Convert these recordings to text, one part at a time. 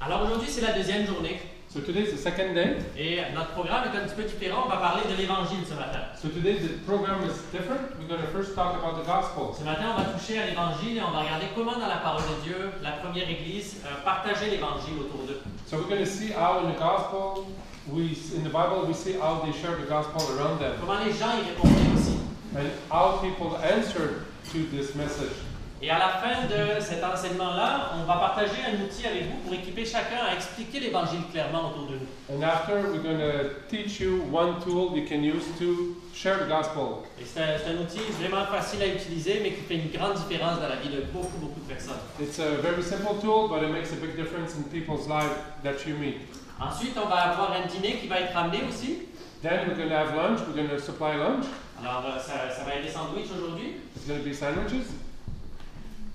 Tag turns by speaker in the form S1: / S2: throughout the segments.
S1: Alors aujourd'hui, c'est la deuxième journée.
S2: So today is the second day.
S1: Et notre programme est un petit peu différent. On va parler de l'Évangile ce matin.
S2: So today the program is different. We're going to first talk about the gospel.
S1: Ce matin, on va toucher à l'Évangile et on va regarder comment dans la parole de Dieu, la première Église partageait l'Évangile autour d'eux.
S2: So we're going to see how in the gospel, in the Bible, we see how they share the gospel around them.
S1: Comment les gens y répondaient aussi.
S2: And how people answered to this message.
S1: Et à la fin de cet enseignement-là, on va partager un outil avec vous pour équiper chacun à expliquer l'Évangile clairement autour de nous.
S2: And after, we're going to teach you one tool you can use to share the gospel.
S1: Et c'est un outil vraiment facile à utiliser, mais qui fait une grande différence dans la vie de beaucoup de personnes.
S2: It's a very simple tool, but it makes a big difference in people's lives that you meet.
S1: Ensuite, on va avoir un dîner qui va être amené aussi.
S2: Then we're going to have lunch. We're going to supply lunch.
S1: Alors, ça va être des sandwichs aujourd'hui.
S2: It's going to be sandwiches.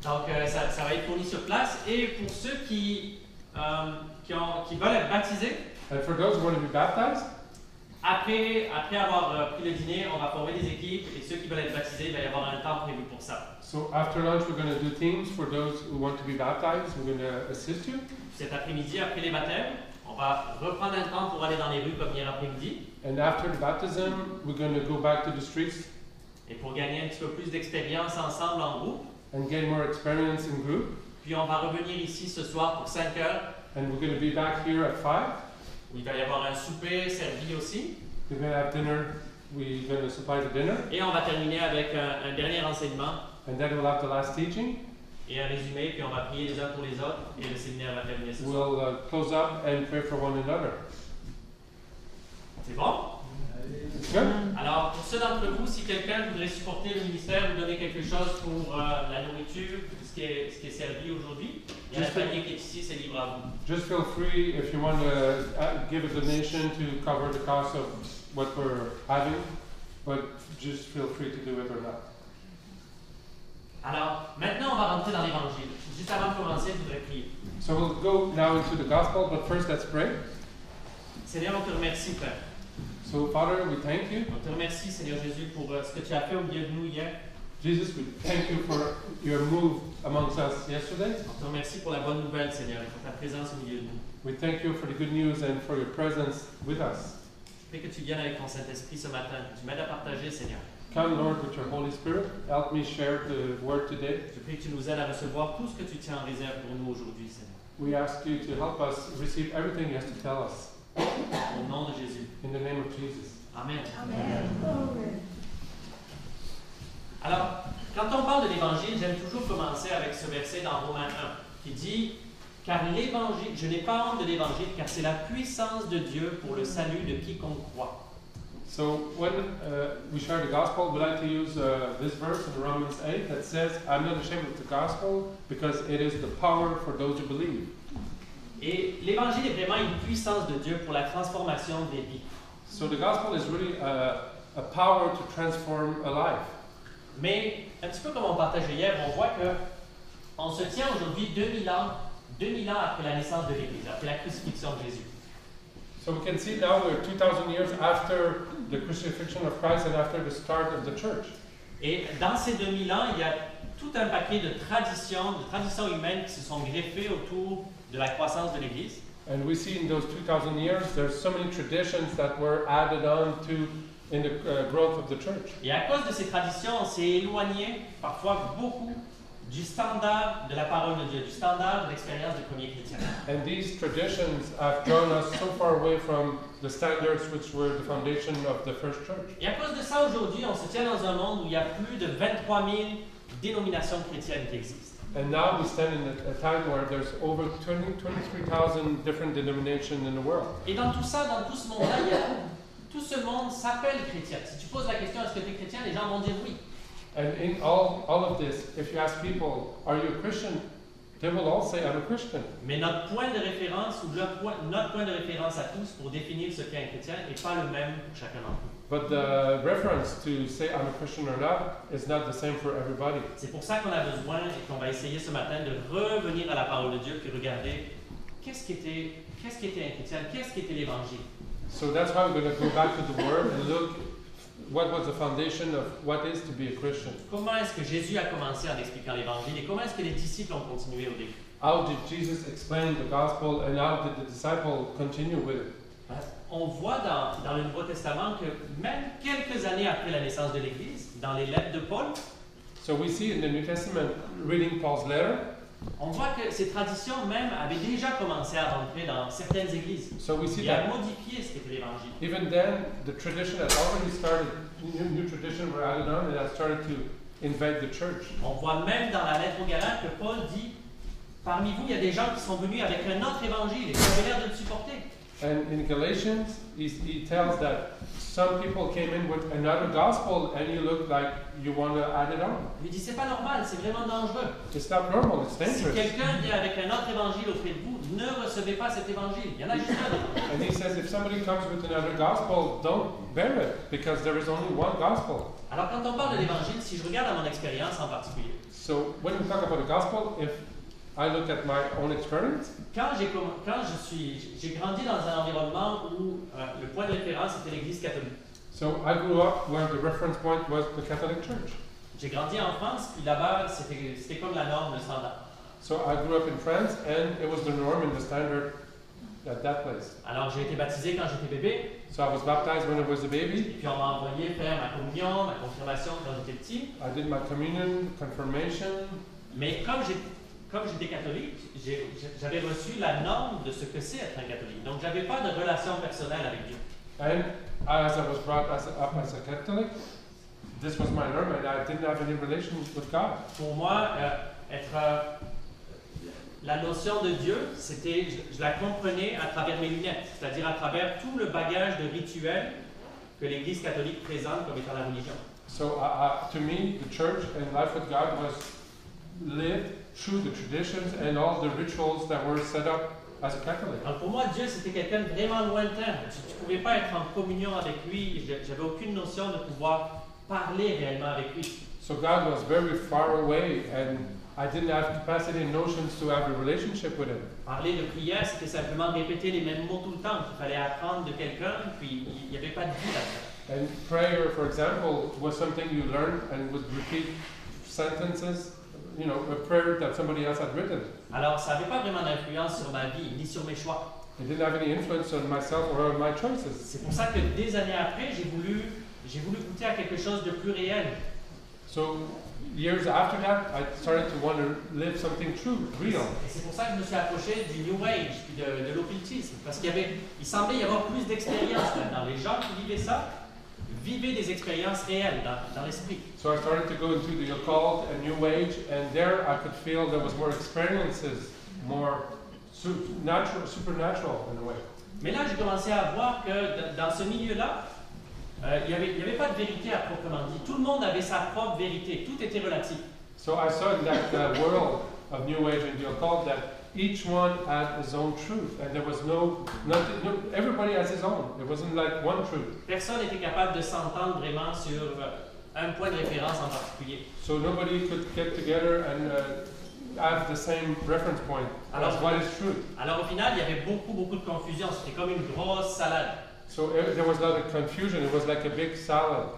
S1: Donc, ça va être fourni sur place. Et pour ceux qui veulent être baptisés,
S2: And for those who want to be baptized,
S1: après avoir pris le dîner, on va former des équipes. Et ceux qui veulent être baptisés, il va y avoir un temps prévu pour ça.
S2: so after lunch we're going to do teams for those who want to be baptized. We're going to assist you.
S1: Cet après-midi, après les baptêmes, on va reprendre un temps pour aller dans les rues comme hier après-midi.
S2: And after the baptism, we're going to go back to the streets
S1: Et pour gagner un petit peu plus d'expérience ensemble en groupe.
S2: and gain more experience in group.
S1: Puis on va revenir ici ce soir pour 5 heures,
S2: And we're going to be back here at 5.
S1: où il va y avoir un souper servi aussi.
S2: We're going to have dinner. We're going to supply the dinner.
S1: Et on va terminer avec un dernier enseignement
S2: And then we'll have the last teaching.
S1: et un résumé, puis on va prier les uns pour les autres et le séminaire va terminer ce soir.
S2: We'll close up and pray for one another.
S1: C'est bon?
S2: It's good?
S1: Alors, pour ceux d'entre vous, si quelqu'un voudrait supporter le ministère, vous donner quelque chose pour la nourriture, ce qui est servi aujourd'hui, il y a un panier qui est ici, c'est libre à vous.
S2: Just feel free if you want to give a donation to cover the cost of what we're having, but just feel free to do it or not.
S1: Alors, maintenant, on va rentrer dans l'Évangile. Juste avant de commencer, je voudrais prier.
S2: So we'll go now into the gospel, but first let's pray.
S1: Seigneur, on te remercie, Père.
S2: So Father, we thank you.
S1: On te remercie, Seigneur Jésus, pour ce que tu as fait au milieu de nous hier.
S2: Jesus, we thank you for your move amongst us yesterday.
S1: On te remercie pour la bonne nouvelle, Seigneur, et pour ta présence au milieu de nous.
S2: We thank you for the good news and for your presence with us.
S1: Je prie que tu viennes avec ton Saint-Esprit ce matin, que tu m'aides à partager, Seigneur.
S2: Come, Lord, with your Holy Spirit. Help me share the word today.
S1: Je prie que tu nous aides à recevoir tout ce que tu tiens en réserve pour nous aujourd'hui, Seigneur.
S2: We ask you to help us receive everything you have to tell us.
S1: Au nom de Jésus.
S2: In the name of Jesus.
S1: Amen.
S3: Amen.
S1: Alors, quand on parle de l'Évangile, j'aime toujours commencer avec ce verset dans Romains 1 qui dit « Car l'Évangile, je n'ai pas honte de l'Évangile, car c'est la puissance de Dieu pour le salut de quiconque croit. »
S2: So when we share the gospel, we like to use this verse in Romans 8 that says, I'm not ashamed of the gospel because it is the power for those who believe.
S1: Et l'Évangile est vraiment une puissance de Dieu pour la transformation des vies.
S2: So the gospel is really a power to transform a life.
S1: Mais un petit peu comme on partageait hier, on voit que on se tient aujourd'hui 2000 ans après la naissance de l'Église, après la crucifixion de Jésus.
S2: So we can see now we're 2000 years after the crucifixion of Christ and after the start of the church.
S1: Et dans ces 2000 ans, il y a tout un paquet de traditions humaines qui se sont greffées autour de la croissance de l'Église.
S2: And we see in those 2000 years there's so many traditions that were added on to in the growth of the church.
S1: Et à cause de ces traditions, on s'est éloigné parfois beaucoup du standard de la parole de Dieu, du standard de l'expérience des premiers chrétiens.
S2: And these traditions have drawn us so far away from the standards which were the foundation of the first church.
S1: Et à cause de ça, aujourd'hui, on se tient dans un monde où il y a plus de 23 000 dénominations chrétiennes qui existent.
S2: And now we stand in a time where there's over 23,000 different denominations in the world.
S1: Et dans tout ça, dans tout ce monde-là, tout ce monde s'appelle chrétien. Si tu poses la question est-ce que tu es chrétien, les gens vont dire oui.
S2: And in all of this, if you ask people, are you a Christian? They will all say, I'm a Christian.
S1: Mais notre point de référence, ou notre point de référence à tous pour définir ce qu'est un chrétien n'est pas le même pour chacun d'entre nous.
S2: But the reference to say I'm a Christian or not is not the same for everybody.
S1: C'est pour ça qu'on a besoin et qu'on va essayer ce matin de revenir à la parole de Dieu puis regarder qu'est-ce qu'était un chrétien, qu'est-ce qu'était l'Évangile.
S2: So that's why we're going to go back to the Word and look what was the foundation of what is to be a Christian.
S1: Comment est-ce que Jésus a commencé en expliquant l'Évangile et comment est-ce que les disciples ont continué au début?
S2: how did Jesus explain the gospel and how did the disciple continue with it?
S1: On voit dans le Nouveau Testament que même quelques années après la naissance de l'Église, dans les lettres de Paul,
S2: So we see in the New Testament, reading Paul's letter,
S1: on voit que ces traditions même avaient déjà commencé à rentrer dans certaines églises
S2: so we see
S1: et à
S2: that
S1: modifier ce qu'était l'Évangile.
S2: even then the tradition had already started, new tradition were added on and had started to invade the church.
S1: On voit même dans la lettre aux Galates que Paul dit parmi vous, il y a des gens qui sont venus avec un autre évangile et qui avaient l'air de le supporter.
S2: And in Galatians, he tells that some people came in with another gospel and you look like you want to add it on.
S1: Il dit c'est pas normal, c'est vraiment dangereux.
S2: It's not normal, it's
S1: Si
S2: dangerous.
S1: quelqu'un vient avec un autre évangile auprès de vous, ne recevez pas cet évangile. Il y en a juste un.
S2: And he says if somebody comes with another gospel, don't bear it because there is only one gospel.
S1: Alors quand on parle de l'évangile, si je regarde à mon expérience en particulier,
S2: So when we talk about the gospel, if I look at my own experience,
S1: quand j'ai grandi dans un environnement où le point de référence était l'Église catholique.
S2: so I grew up where the reference point was the Catholic Church.
S1: J'ai grandi en France, puis là-bas c'était comme la norme, le standard.
S2: So I grew up in France and it was the norm and the standard at that place.
S1: Alors j'ai été baptisé quand j'étais bébé,
S2: So I was baptized when I was a
S1: et
S2: baby.
S1: puis on m'a envoyé faire ma communion, ma confirmation quand j'étais petit.
S2: I did my communion, confirmation.
S1: Mais comme j'étais catholique, j'avais reçu la norme de ce que c'est être un catholique. Donc j'avais pas de relation personnelle avec Dieu.
S2: And as I was brought up as a Catholic, this was my norm and I didn't have any relation with God.
S1: Pour moi, la notion de Dieu, je la comprenais à travers mes lunettes, c'est-à-dire à travers tout le bagage de rituels que l'Église catholique présente comme étant la religion.
S2: So to me, the church and life with God was lived through the traditions and all the rituals that were set up as a Catholic.
S1: Alors pour moi, Dieu, c'était quelqu'un de vraiment lointain. Tu ne pouvais pas être en communion avec lui. J'avais aucune notion de pouvoir parler réellement avec lui.
S2: So God was very far away and I didn't have capacity and notions to have a relationship with Him.
S1: Parler de prière, c'était simplement répéter les mêmes mots tout le temps qu'il fallait apprendre de quelqu'un, puis il n'y avait pas de vie là-dedans.
S2: And prayer, for example, was something you learned and would repeat sentences, you know, a prayer that somebody else had written.
S1: Alors, ça n'avait pas vraiment d'influence sur ma vie, ni sur mes choix.
S2: It didn't have any influence on myself or on my choices.
S1: C'est pour ça que des années après, j'ai voulu goûter à quelque chose de plus réel.
S2: So years after that, I started to want to live something true, real.
S1: Et c'est pour ça que je me suis approché du New Age, puis de l'occultisme, parce il semblait y avoir plus d'expérience là-dedans. Les gens qui vivaient ça, vivaient des expériences réelles dans l'esprit.
S2: So I started to go into the occult and New Age, and there I could feel there was more experiences, more supernatural in a way.
S1: Mais là, j'ai commencé à voir que dans ce milieu-là, il n'y avait pas de vérité à proprement dit. Tout le monde avait sa propre vérité. Tout était relatif.
S2: So I saw in that world of New Age and the occult that each one had his own truth, and there was everybody has his own. It wasn't like one truth.
S1: Personne n'était capable de s'entendre vraiment sur un point de référence en particulier.
S2: So nobody could get together and have the same reference point as what is truth.
S1: Alors au final, il y avait beaucoup de confusion. C'était comme une grosse salade.
S2: So there was a lot of confusion. It was like a big salad.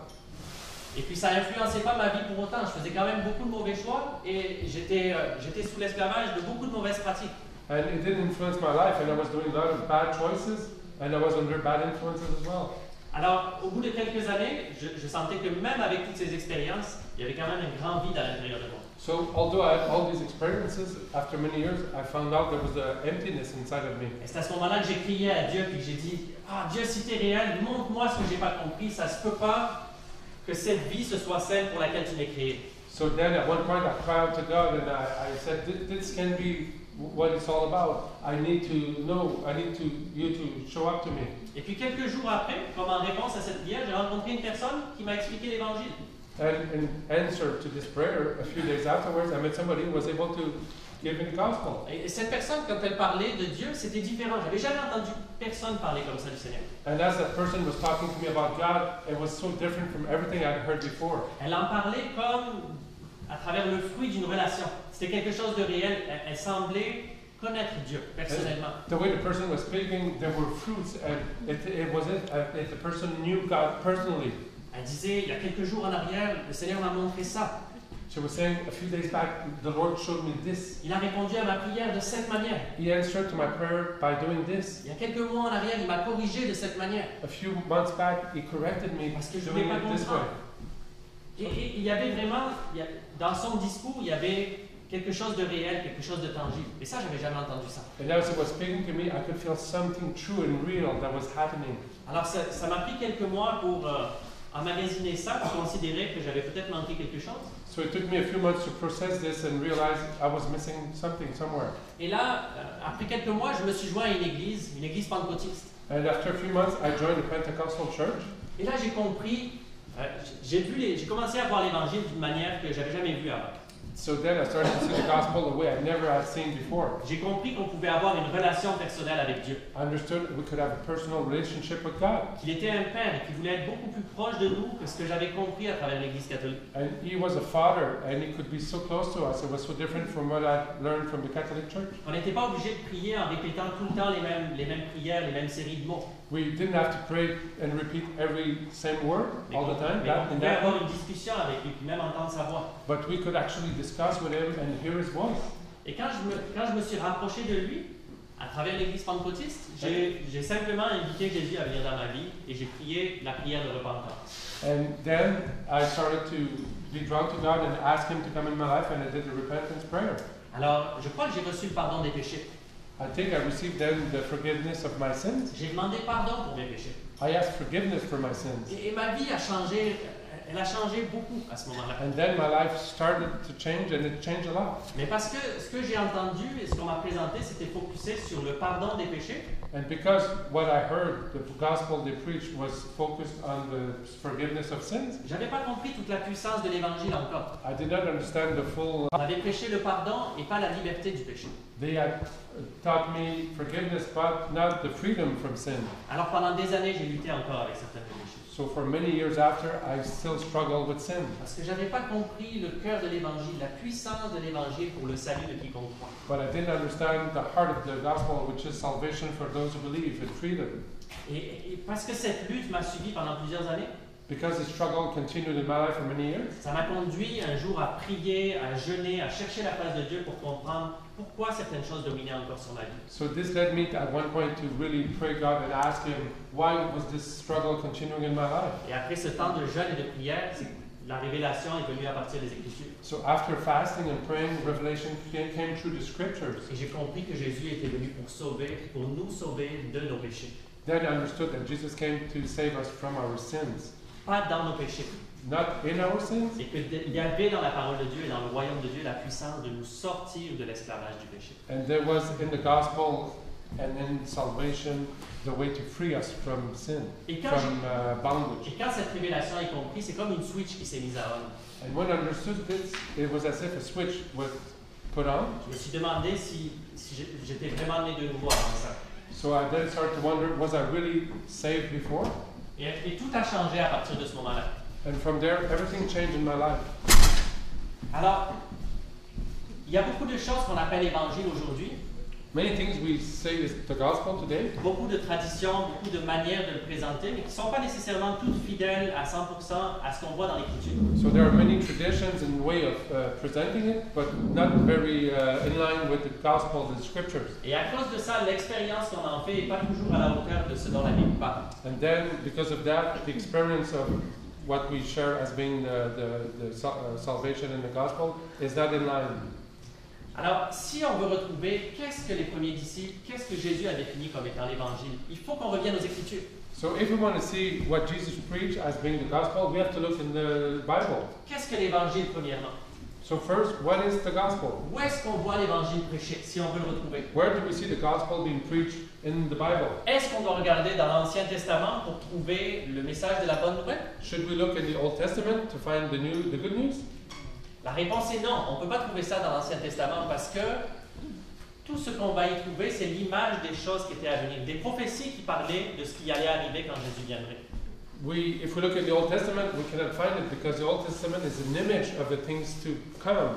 S1: Et puis ça n'influençait pas ma vie pour autant. Je faisais quand même beaucoup de mauvais choix et j'étais sous l'esclavage de beaucoup de mauvaises pratiques.
S2: And it didn't influence my life, and I was doing a lot of bad choices, and I was under bad influences as well.
S1: Alors, au bout de quelques années, je sentais que même avec toutes ces expériences, il y avait quand même un grand vide à l'intérieur de moi.
S2: So although I had all these experiences, after many years, I found out there was an emptiness inside of me.
S1: Et c'est à ce moment-là que j'ai crié à Dieu puis que j'ai dit « Ah, Dieu, si tu es réel, montre-moi ce que j'ai pas compris. Ça se peut pas que cette vie ce soit celle pour laquelle tu m'as créé. »
S2: So then at one point I cried out to God and I said, this can be what it's all about. I need to know, you to show up to me.
S1: Et puis quelques jours après, comme en réponse à cette prière, j'ai rencontré une personne qui m'a expliqué l'évangile.
S2: And in answer to this prayer, a few days afterwards, I met somebody who was able to give me the gospel.
S1: Et cette personne, quand elle parlait de Dieu, c'était différent. J'avais jamais entendu personne parler comme ça du Seigneur.
S2: And as that person was talking to me about God, it was so different from everything I'd heard before.
S1: Elle en parlait comme à travers le fruit d'une relation. C'était quelque chose de réel. Elle semblait connaître Dieu personnellement.
S2: The way the person was speaking, there were fruits, and it was if the person knew God personally.
S1: Elle disait, il y a quelques jours en arrière, le Seigneur m'a montré ça.
S2: She was saying a few days back, the Lord showed me this.
S1: Il a répondu à ma prière de cette manière.
S2: He answered to my prayer by doing this.
S1: Il y a quelques mois en arrière, il m'a corrigé de cette manière.
S2: A few months back, He corrected me
S1: Parce que je
S2: doing
S1: voulais pas
S2: it this way.
S1: comprendre. Et il y avait vraiment, dans son discours, il y avait quelque chose de réel, quelque chose de tangible. Et ça, j'avais jamais entendu ça.
S2: And as He was speaking to me, I could feel something true and real that was happening.
S1: Alors ça m'a pris quelques mois pour emmagasiner ça, pour considérer que j'avais peut-être manqué quelque chose.
S2: So it took me a few months to process this and realize I was missing something somewhere.
S1: Et là, après quelques mois, je me suis joint à une église pentecôtiste.
S2: And after a few months, I joined a Pentecostal church.
S1: Et là, j'ai compris, j'ai commencé à voir l'évangile d'une manière que j'avais jamais vue avant.
S2: So then I started to see the gospel the way I never had seen before.
S1: J'ai compris qu'on pouvait avoir une relation personnelle avec Dieu.
S2: I understood we could have a personal relationship with God.
S1: Qu'il était un père et qu'il voulait être beaucoup plus proche de nous que ce que j'avais compris à travers l'Église catholique.
S2: And He was a father, and He could be so close to us. It was so different from what I learned from the Catholic Church.
S1: On n'était pas obligé de prier en répétant tout le temps les mêmes prières, les mêmes séries de mots.
S2: We didn't have to pray and repeat every same word all the time.
S1: Mais on pouvait avoir une discussion avec lui, puis même entendre sa voix.
S2: But we could actually discuss with Him and hear His voice.
S1: Et quand je me suis rapproché de lui, à travers l'Église pentecôtiste, j'ai simplement invité Jésus à venir dans ma vie et j'ai prié la prière de repentance.
S2: And then I started to be drawn to God and ask Him to come in my life, and I did the repentance prayer.
S1: Alors, je crois que j'ai reçu le pardon des péchés.
S2: I think I received then the forgiveness of my sins.
S1: J'ai demandé pardon pour mes péchés.
S2: I asked forgiveness for my sins.
S1: Et ma vie a changé, elle a changé beaucoup à ce moment-là.
S2: And then my life started to change, and it changed a lot.
S1: Mais parce que ce que j'ai entendu et ce qu'on m'a présenté, c'était focusé sur le pardon des péchés.
S2: And because what I heard, the gospel they preached, was focused on the forgiveness of sins,
S1: J'avais pas compris toute la puissance de l'évangile encore.
S2: I did not understand the full.
S1: On avait prêché le pardon et pas la liberté du péché.
S2: They had taught me forgiveness, but not the freedom from sin.
S1: Alors pendant des années, j'ai lutté encore avec certains péchés.
S2: So for many years after, I still struggled with sin.
S1: Parce que j'avais pas compris le cœur de l'évangile, la puissance de l'évangile pour le salut de quiconque croit.
S2: But I didn't understand the heart of the gospel, which is salvation for those who believe and freedom.
S1: Et parce que cette lutte m'a suivi pendant plusieurs années,
S2: Because the struggle continued in my life for many years,
S1: ça m'a conduit un jour à prier, à jeûner, à chercher la face de Dieu pour comprendre pourquoi certaines choses dominaient encore sur ma vie.
S2: so this led me at one point to really pray God and ask Him, why was this struggle continuing in my life?
S1: Et après ce temps de jeûne et de prière, la révélation est venue à partir des Écritures.
S2: So after fasting and praying, revelation came through the scriptures.
S1: Et j'ai compris que Jésus était venu pour nous sauver de nos péchés.
S2: Then I understood that Jesus came to save us from our sins.
S1: Pas dans nos péchés.
S2: Not in our sins,
S1: Et qu'il y avait dans la parole de Dieu et dans le royaume de Dieu la puissance de nous sortir de l'esclavage du péché.
S2: and there was in the gospel and in salvation the way to free us from sin,
S1: Et quand,
S2: from bondage.
S1: et quand cette révélation est comprise, c'est comme une switch qui s'est mise à on.
S2: And when I understood this, it was as if a switch was put on.
S1: Je me suis demandé si j'étais vraiment né de nouveau avant ça.
S2: So I then started to wonder, was I really saved before?
S1: Et tout a changé à partir de ce moment-là.
S2: And from there, everything changed in my life.
S1: Alors, il y a beaucoup de choses qu'on appelle évangile aujourd'hui,
S2: Many things we say is the gospel today.
S1: beaucoup de traditions, beaucoup de manières de le présenter, mais qui ne sont pas nécessairement toutes fidèles à 100% à ce qu'on voit dans l'Écriture.
S2: So there are many traditions and way of presenting it, but not very in line with the gospel, the scriptures.
S1: Et à cause de ça, l'expérience qu'on en fait n'est pas toujours à la hauteur de ce dont la Bible parle.
S2: And then, because of that, the experience of what we share as being the salvation in the gospel is not in line.
S1: Alors, si on veut retrouver qu'est-ce que les premiers disciples, qu'est-ce que Jésus a défini comme étant l'Évangile, il faut qu'on revienne aux Écritures.
S2: So if we want to see what Jesus preached as being the gospel, we have to look in the Bible.
S1: Qu'est-ce que l'Évangile, premièrement?
S2: So first, what is the gospel?
S1: Où est-ce qu'on voit l'Évangile prêché, si on veut le retrouver?
S2: Where do we see the gospel being preached in the Bible?
S1: Est-ce qu'on doit regarder dans l'Ancien Testament pour trouver le message de la bonne nouvelle?
S2: Should we look in the Old Testament to find the good news?
S1: La réponse est non. On ne peut pas trouver ça dans l'Ancien Testament parce que tout ce qu'on va y trouver, c'est l'image des choses qui étaient à venir, des prophéties qui parlaient de ce qui allait arriver quand Jésus viendrait.
S2: If we look at the Old Testament, we cannot find it because the Old Testament is an image of the things to come.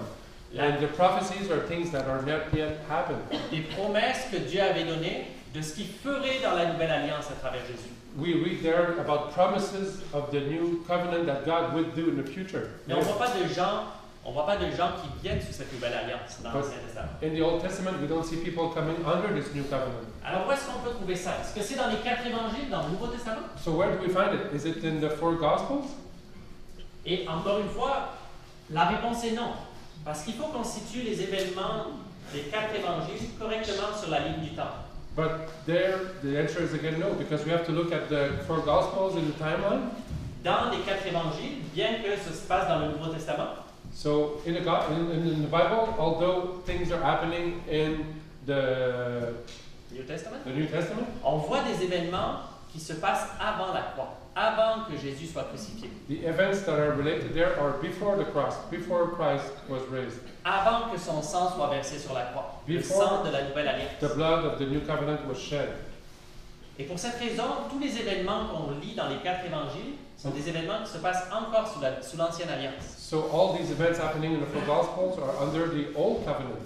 S2: And the prophecies are things that are not yet happened.
S1: Des promesses que Dieu avait données de ce qu'il ferait dans la nouvelle alliance à travers Jésus.
S2: We read there about promises of the new covenant that God would do in the future.
S1: Mais on ne voit pas de gens On ne voit pas de gens qui viennent sous cette nouvelle alliance dans
S2: But-
S1: l'Ancien Testament.
S2: In the Old Testament, we don't see people coming under this new covenant.
S1: Alors où est-ce qu'on peut trouver ça? Est-ce que c'est dans les 4 évangiles, dans le Nouveau Testament?
S2: So where do we find it? Is it in the 4 Gospels?
S1: Et encore une fois, la réponse est non. Parce qu'il faut qu'on situe les événements des 4 évangiles correctement sur la ligne du temps.
S2: But there, the answer is again no, because we have to look at the 4 Gospels in the timeline.
S1: Dans les 4 évangiles, bien que ce se passe dans le Nouveau Testament,
S2: So in the Bible, although things are happening in the
S1: New Testament,
S2: New Testament,
S1: on voit des événements qui se passent avant la croix, avant que Jésus soit crucifié,
S2: the events that are related there are before the cross, before Christ was raised.
S1: avant que son sang soit versé sur la croix, le
S2: Before
S1: sang de la nouvelle alliance.
S2: The blood of the new covenant was shed.
S1: Et pour cette raison, tous les événements qu'on lit dans les 4 évangiles sont des événements qui se passent encore sous l'Ancienne Alliance.
S2: So all these events happening in the 4 Gospels are under the old covenant.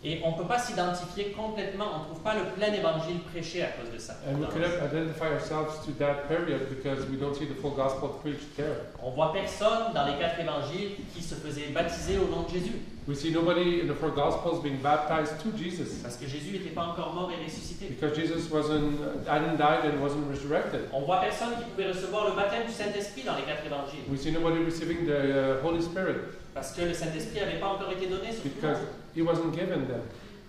S1: Et on ne peut pas s'identifier complètement, on ne trouve pas le plein évangile prêché à cause de ça.
S2: And we
S1: Dans-
S2: cannot identify ourselves to that period because we don't see the full gospel preached there.
S1: On voit personne dans les 4 évangiles qui se faisait baptiser au nom de Jésus,
S2: We see nobody in the 4 Gospels being baptized to Jesus
S1: parce que Jésus n'était pas encore mort et ressuscité.
S2: because Jesus hadn't died and wasn't resurrected.
S1: On voit personne qui pouvait recevoir le baptême du Saint-Esprit dans les 4 évangiles,
S2: We see nobody receiving the Holy Spirit
S1: parce que le Saint-Esprit n'avait pas encore été donné sur tout le
S2: because
S1: monde.
S2: he wasn't given them.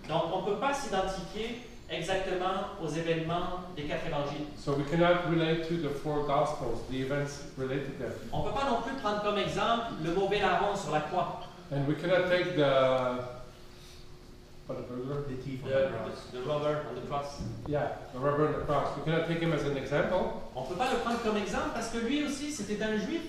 S1: Donc on ne peut pas s'identifier exactement aux événements des 4 évangiles.
S2: So we cannot relate to the 4 Gospels, the events related there.
S1: On ne peut pas non plus prendre comme exemple le mauvais larron sur la croix,
S2: And we cannot take the
S3: The thief on the
S1: the,
S3: cross.
S1: the robber on the cross.
S2: rubber on the cross. We cannot take him as an example.
S1: On ne peut pas le prendre comme exemple parce que lui aussi c'était un juif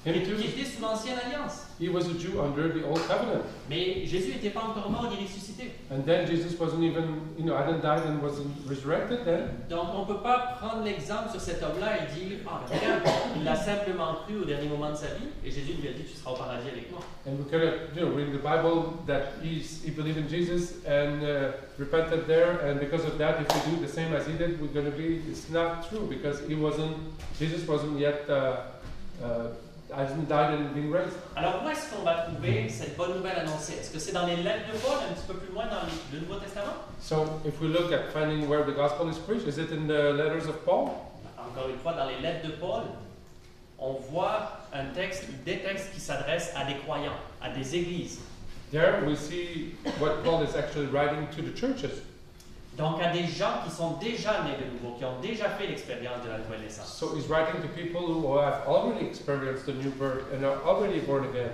S2: Him
S1: qui
S2: too.
S1: était sous l'ancienne alliance.
S2: He was a Jew under the old covenant.
S1: Mais Jésus n'était pas encore mort ni ressuscité.
S2: And then Jesus wasn't even, hadn't died and wasn't resurrected then.
S1: Donc on ne peut pas prendre l'exemple sur cet homme-là et dire ah ben, regarde, il a simplement cru au dernier moment de sa vie et Jésus lui a dit tu seras au paradis avec moi.
S2: And we cannot, read in the Bible that he believed in Jesus and repented there, and because of that, if we do the same as he did, we're going to be. It's not true because Jesus wasn't yet hasn't died and been raised.
S1: Alors où est-ce qu'on va trouver cette bonne nouvelle annoncée? Est-ce que c'est dans les lettres de Paul, un petit peu plus loin dans le Nouveau Testament?
S2: So if we look at finding where the gospel is preached, is it in the letters of Paul?
S1: Encore une fois, dans les lettres de Paul, on voit des textes qui s'adressent à des croyants, à des églises.
S2: There we see what Paul is actually writing to the churches.
S1: Donc à des gens qui sont déjà nés de nouveau, qui ont déjà fait l'expérience de la nouvelle naissance.
S2: So he's writing to people who have already experienced the new birth and are already born again.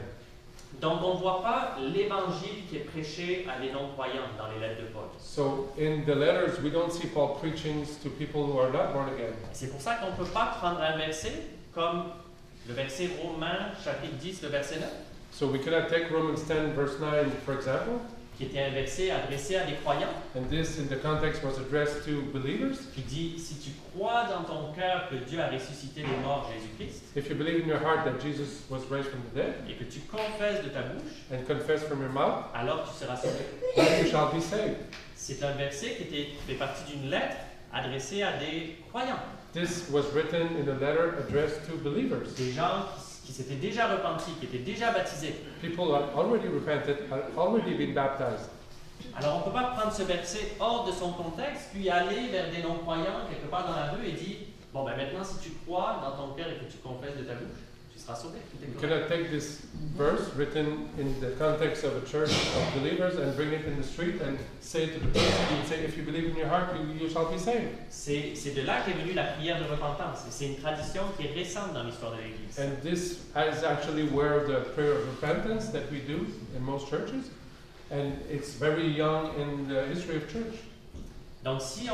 S1: Donc on ne voit pas l'évangile qui est prêché à des non-croyants dans les lettres de Paul.
S2: So in the letters, we don't see Paul preaching to people who are not born again.
S1: C'est pour ça qu'on ne peut pas prendre un verset comme le verset Romains chapitre 10, le verset 9,
S2: So we cannot take Romans 10 verse 9, for example,
S1: qui était un verset adressé à des croyants,
S2: and this in the context was addressed to believers.
S1: qui dit « Si tu crois dans ton cœur que Dieu a ressuscité les morts Jésus-Christ,
S2: If you believe in your heart that Jesus was raised from the dead
S1: et que tu confesses de ta bouche,
S2: and confess from your mouth,
S1: alors tu seras sauvé.
S2: then you shall be saved. »
S1: C'est un verset qui fait partie d'une lettre adressée à des croyants,
S2: This was written in a letter addressed to believers.
S1: des gens qui s'étaient déjà repentis, qui étaient déjà baptisés.
S2: People had already repented, had already been baptized.
S1: Alors on ne peut pas prendre ce verset hors de son contexte, puis aller vers des non-croyants quelque part dans la rue et dire « Bon ben maintenant si tu crois dans ton cœur et que tu confesses de ta bouche, tu seras sauvé. » Tout est
S2: You
S1: correct.
S2: cannot take this verse written in the context of a church of believers and bring it in the street and say to the person, and say, if you believe in your heart, you shall be saved.
S1: C'est de là qu'est venue la prière de repentance. Et c'est une tradition qui est récente dans l'histoire de l'Église.
S2: And this is actually where the prayer of repentance that we do in most churches, and it's very young in the history of church.
S1: Donc si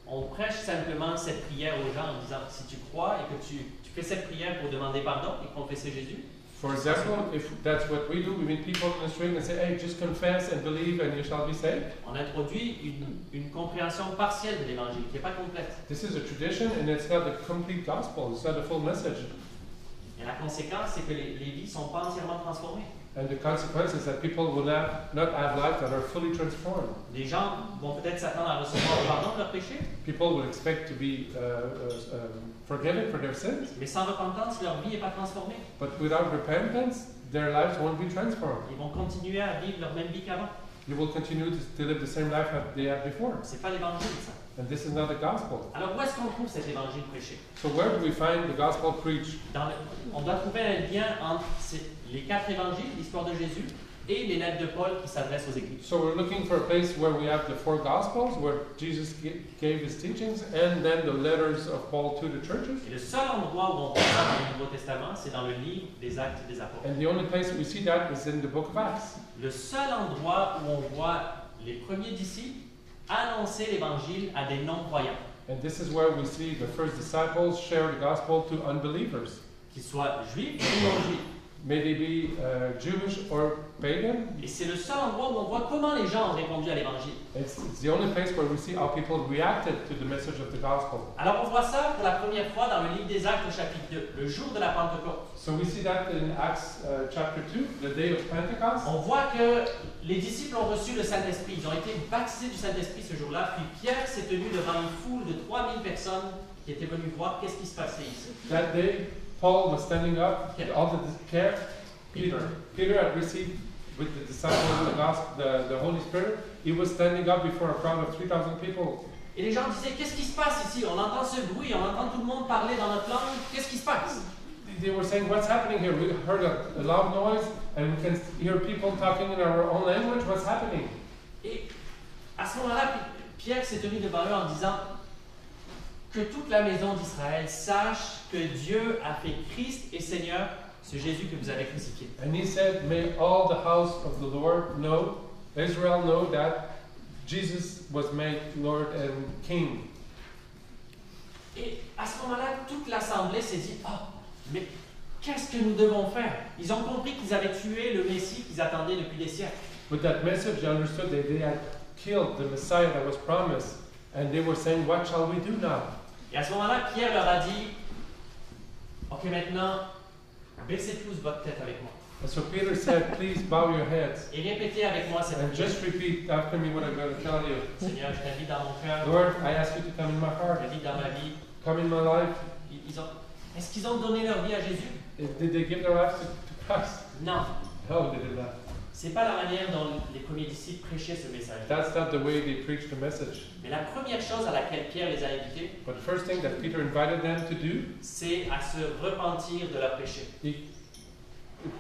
S1: on prêche simplement cette prière aux gens en disant « Si tu crois et que tu fais cette prière pour demander pardon et confesser Jésus,
S2: For example, if that's what we do, we meet people in the street and say, hey, just confess and believe and you shall be saved.
S1: on introduit une compréhension partielle de l'Évangile qui n'est pas complète.
S2: This is a tradition and it's not the complete gospel, it's not the full message.
S1: Et la conséquence, c'est que les vies ne sont pas entièrement transformées.
S2: And the consequence is that people will not have lives that are fully transformed.
S1: Les gens vont peut-être s'attendre à recevoir le pardon de leurs péchés,
S2: People will expect to be forgiven for their sins,
S1: mais sans repentance, leur vie n'est pas transformée.
S2: but without repentance, their lives won't be transformed.
S1: Ils vont continuer à vivre leur même vie qu'avant.
S2: You will continue to live the same life that they had before.
S1: C'est pas l'évangile, ça.
S2: And this is not the gospel.
S1: Alors où est-ce qu'on trouve cet évangile prêché?
S2: So where do we find the gospel preached?
S1: On doit trouver un lien entre les 4 évangiles, l'histoire de Jésus, et les lettres de Paul qui s'adressent aux églises.
S2: So we're looking for a place where we have the 4 gospels, where Jesus gave his teachings, and then the letters of Paul to the churches.
S1: Et le seul endroit où on trouve ça dans le Nouveau Testament, c'est dans le livre des Actes des Apôtres.
S2: And the only place we see that is in the book of Acts.
S1: Le seul endroit où on voit les premiers disciples annoncer l'évangile à des non-croyants,
S2: And this is where we see the first disciples share the gospel to unbelievers.
S1: qu'ils soient juifs ou non-juifs.
S2: May they be Jewish or pagan.
S1: Et c'est le seul endroit où on voit comment les gens ont répondu à l'évangile.
S2: It's the only place where we see how people reacted to the message of the gospel.
S1: Alors on voit ça pour la première fois dans le livre des Actes au chapitre 2, le jour de la Pentecôte.
S2: So we see that in Acts chapter 2, the day of Pentecost.
S1: On voit que les disciples ont reçu le Saint-Esprit. Ils ont été baptisés du Saint-Esprit ce jour-là. Puis Pierre s'est tenu devant une foule de 3000 personnes qui étaient venues voir qu'est-ce qui se passait ici.
S2: That day, Paul was standing up. All the Peter had received with the disciples the gospel, the Holy Spirit. He was standing up before a crowd of 3,000 people.
S1: Et les gens disaient, qu'est-ce qui se passe ici? On entend ce bruit, on entend tout le monde parler dans notre langue. Qu'est-ce qui se passe?
S2: They were saying, what's happening here? We heard a loud noise and we can hear people talking in our own language. What's happening?
S1: Et à ce moment-là, Pierre s'est tenu devant eux en disant que toute la maison d'Israël sache que Dieu a fait Christ et Seigneur, ce Jésus que vous avez crucifié.
S2: And he said, may all the house of the Lord know, Israel know that Jesus was made Lord and King.
S1: Et à ce moment-là, toute l'assemblée s'est dit, mais qu'est-ce que nous devons faire? Ils ont compris qu'ils avaient tué le Messie qu'ils attendaient depuis des siècles.
S2: With that message, they understood that they had killed the Messiah that was promised. And they were saying, what shall we do now?
S1: Et à ce moment-là, Pierre leur a dit, ok, maintenant, baissez tous votre tête avec moi.
S2: And so Peter said, please bow your heads.
S1: Et répétez avec moi cette
S2: And
S1: prière.
S2: just repeat after me what I'm going to tell you.
S1: Seigneur, je t'invite dans mon cœur.
S2: Lord, I ask you to come in my
S1: Je
S2: heart.
S1: t'invite dans ma vie.
S2: Come in my life.
S1: Est-ce qu'ils ont donné leur vie à Jésus?
S2: Did they give their lives to Christ?
S1: Non.
S2: No, they did not.
S1: C'est pas la manière dont les premiers disciples prêchaient ce message.
S2: That's not the way they preached the message.
S1: Mais la première chose à laquelle Pierre les a invités,
S2: But the first thing that Peter invited them to do,
S1: c'est à se repentir de leurs péchés.
S2: he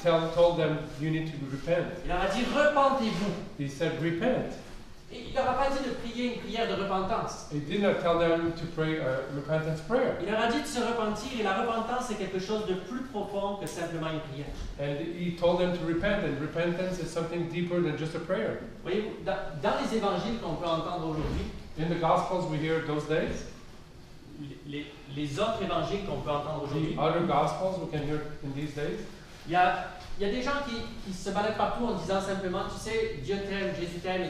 S2: told them, you need to repent.
S1: Il leur a dit, repentez-vous.
S2: He said, repent.
S1: Et il leur a pas dit de prier une prière de repentance.
S2: He did not tell them to pray a repentance prayer.
S1: Il leur a dit de se repentir, et la repentance c'est quelque chose de plus profond que simplement une prière.
S2: And he told them to repent, and repentance is something deeper than just a prayer.
S1: Voyez-vous, dans les évangiles qu'on peut entendre aujourd'hui,
S2: In the Gospels we hear those days,
S1: les autres évangiles qu'on peut entendre aujourd'hui,
S2: the other Gospels we can hear in these days,
S1: il y a des gens qui se baladent partout en disant simplement, tu sais, Dieu t'aime, Jésus t'aime,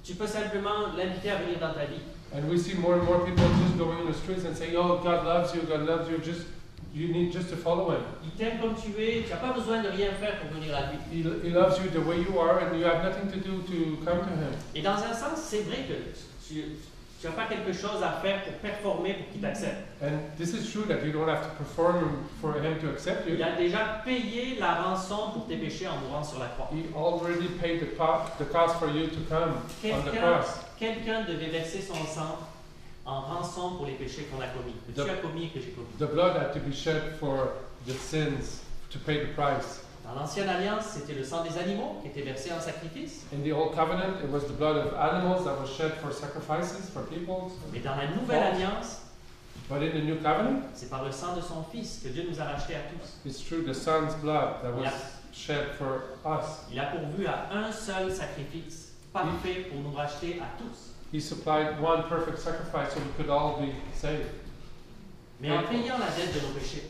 S1: tu peux simplement l'inviter à venir dans ta vie.
S2: and we see more and more people just going in the streets and saying, oh, God loves you, you need just to follow Him.
S1: Il t'aime comme tu es, tu n'as pas besoin de rien faire pour venir à lui.
S2: He loves you the way you are, and you have nothing to do to come to Him.
S1: Et dans un sens, c'est vrai que tu n'as pas quelque chose à faire pour performer pour qu'il t'accepte.
S2: And this is true that you don't have to perform for Him to accept you.
S1: Il a déjà payé la rançon pour tes péchés en mourant sur la croix.
S2: He already paid the cost for you to come on the cross.
S1: Quelqu'un devait verser son sang en rançon pour les péchés qu'on a commis, que tu as commis et que j'ai commis.
S2: The blood had to be shed for the sins to pay the price.
S1: Dans l'ancienne alliance, c'était le sang des animaux qui était versé en sacrifice.
S2: In the old covenant, it was the blood of animals that was shed for sacrifices for people.
S1: Mais dans la nouvelle alliance,
S2: But in the new covenant,
S1: c'est par le sang de son Fils que Dieu nous a rachetés à tous.
S2: it's through the Son's blood that was shed for us.
S1: Il a pourvu à un seul sacrifice parfait pour nous racheter à tous.
S2: He supplied one perfect sacrifice so we could all be saved.
S1: Mais en payant la dette de nos péchés,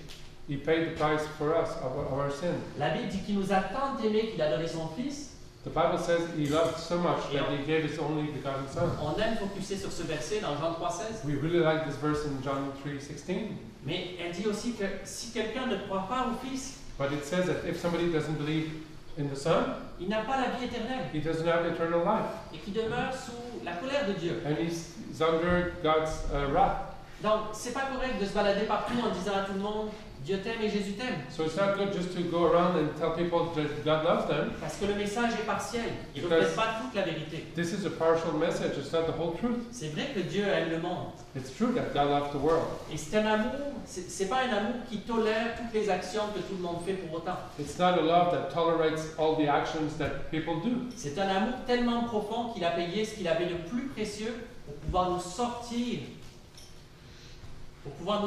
S2: He paid the price for us, of our sin.
S1: la Bible dit qu'il nous a tant aimés qu'il a donné son Fils.
S2: The Bible says He loved so much that He gave His only begotten Son.
S1: On aime focuser sur ce verset dans Jean 3,16.
S2: We really like this verse in John 3:16.
S1: Mais elle dit aussi que si quelqu'un ne croit pas au Fils,
S2: But it says that if somebody doesn't believe in the Son,
S1: il n'a pas la vie éternelle
S2: he doesn't have eternal life.
S1: et qui demeure sous la colère de Dieu.
S2: And he's under God's wrath.
S1: Donc, c'est pas correct de se balader partout en disant à tout le monde, Dieu t'aime et Jésus t'aime.
S2: So it's not good just to go around and tell people that God loves them.
S1: Parce que le message est partiel. Il ne reflète pas toute la vérité.
S2: This is a partial message, it's not the whole truth.
S1: C'est vrai que Dieu aime le monde.
S2: It's true that God loves the world.
S1: Et c'est un amour, c'est pas un amour qui tolère toutes les actions que tout le monde fait pour autant.
S2: It's not a love that tolerates all the actions that people do.
S1: C'est un amour tellement profond qu'il a payé ce qu'il avait de plus précieux pour pouvoir nous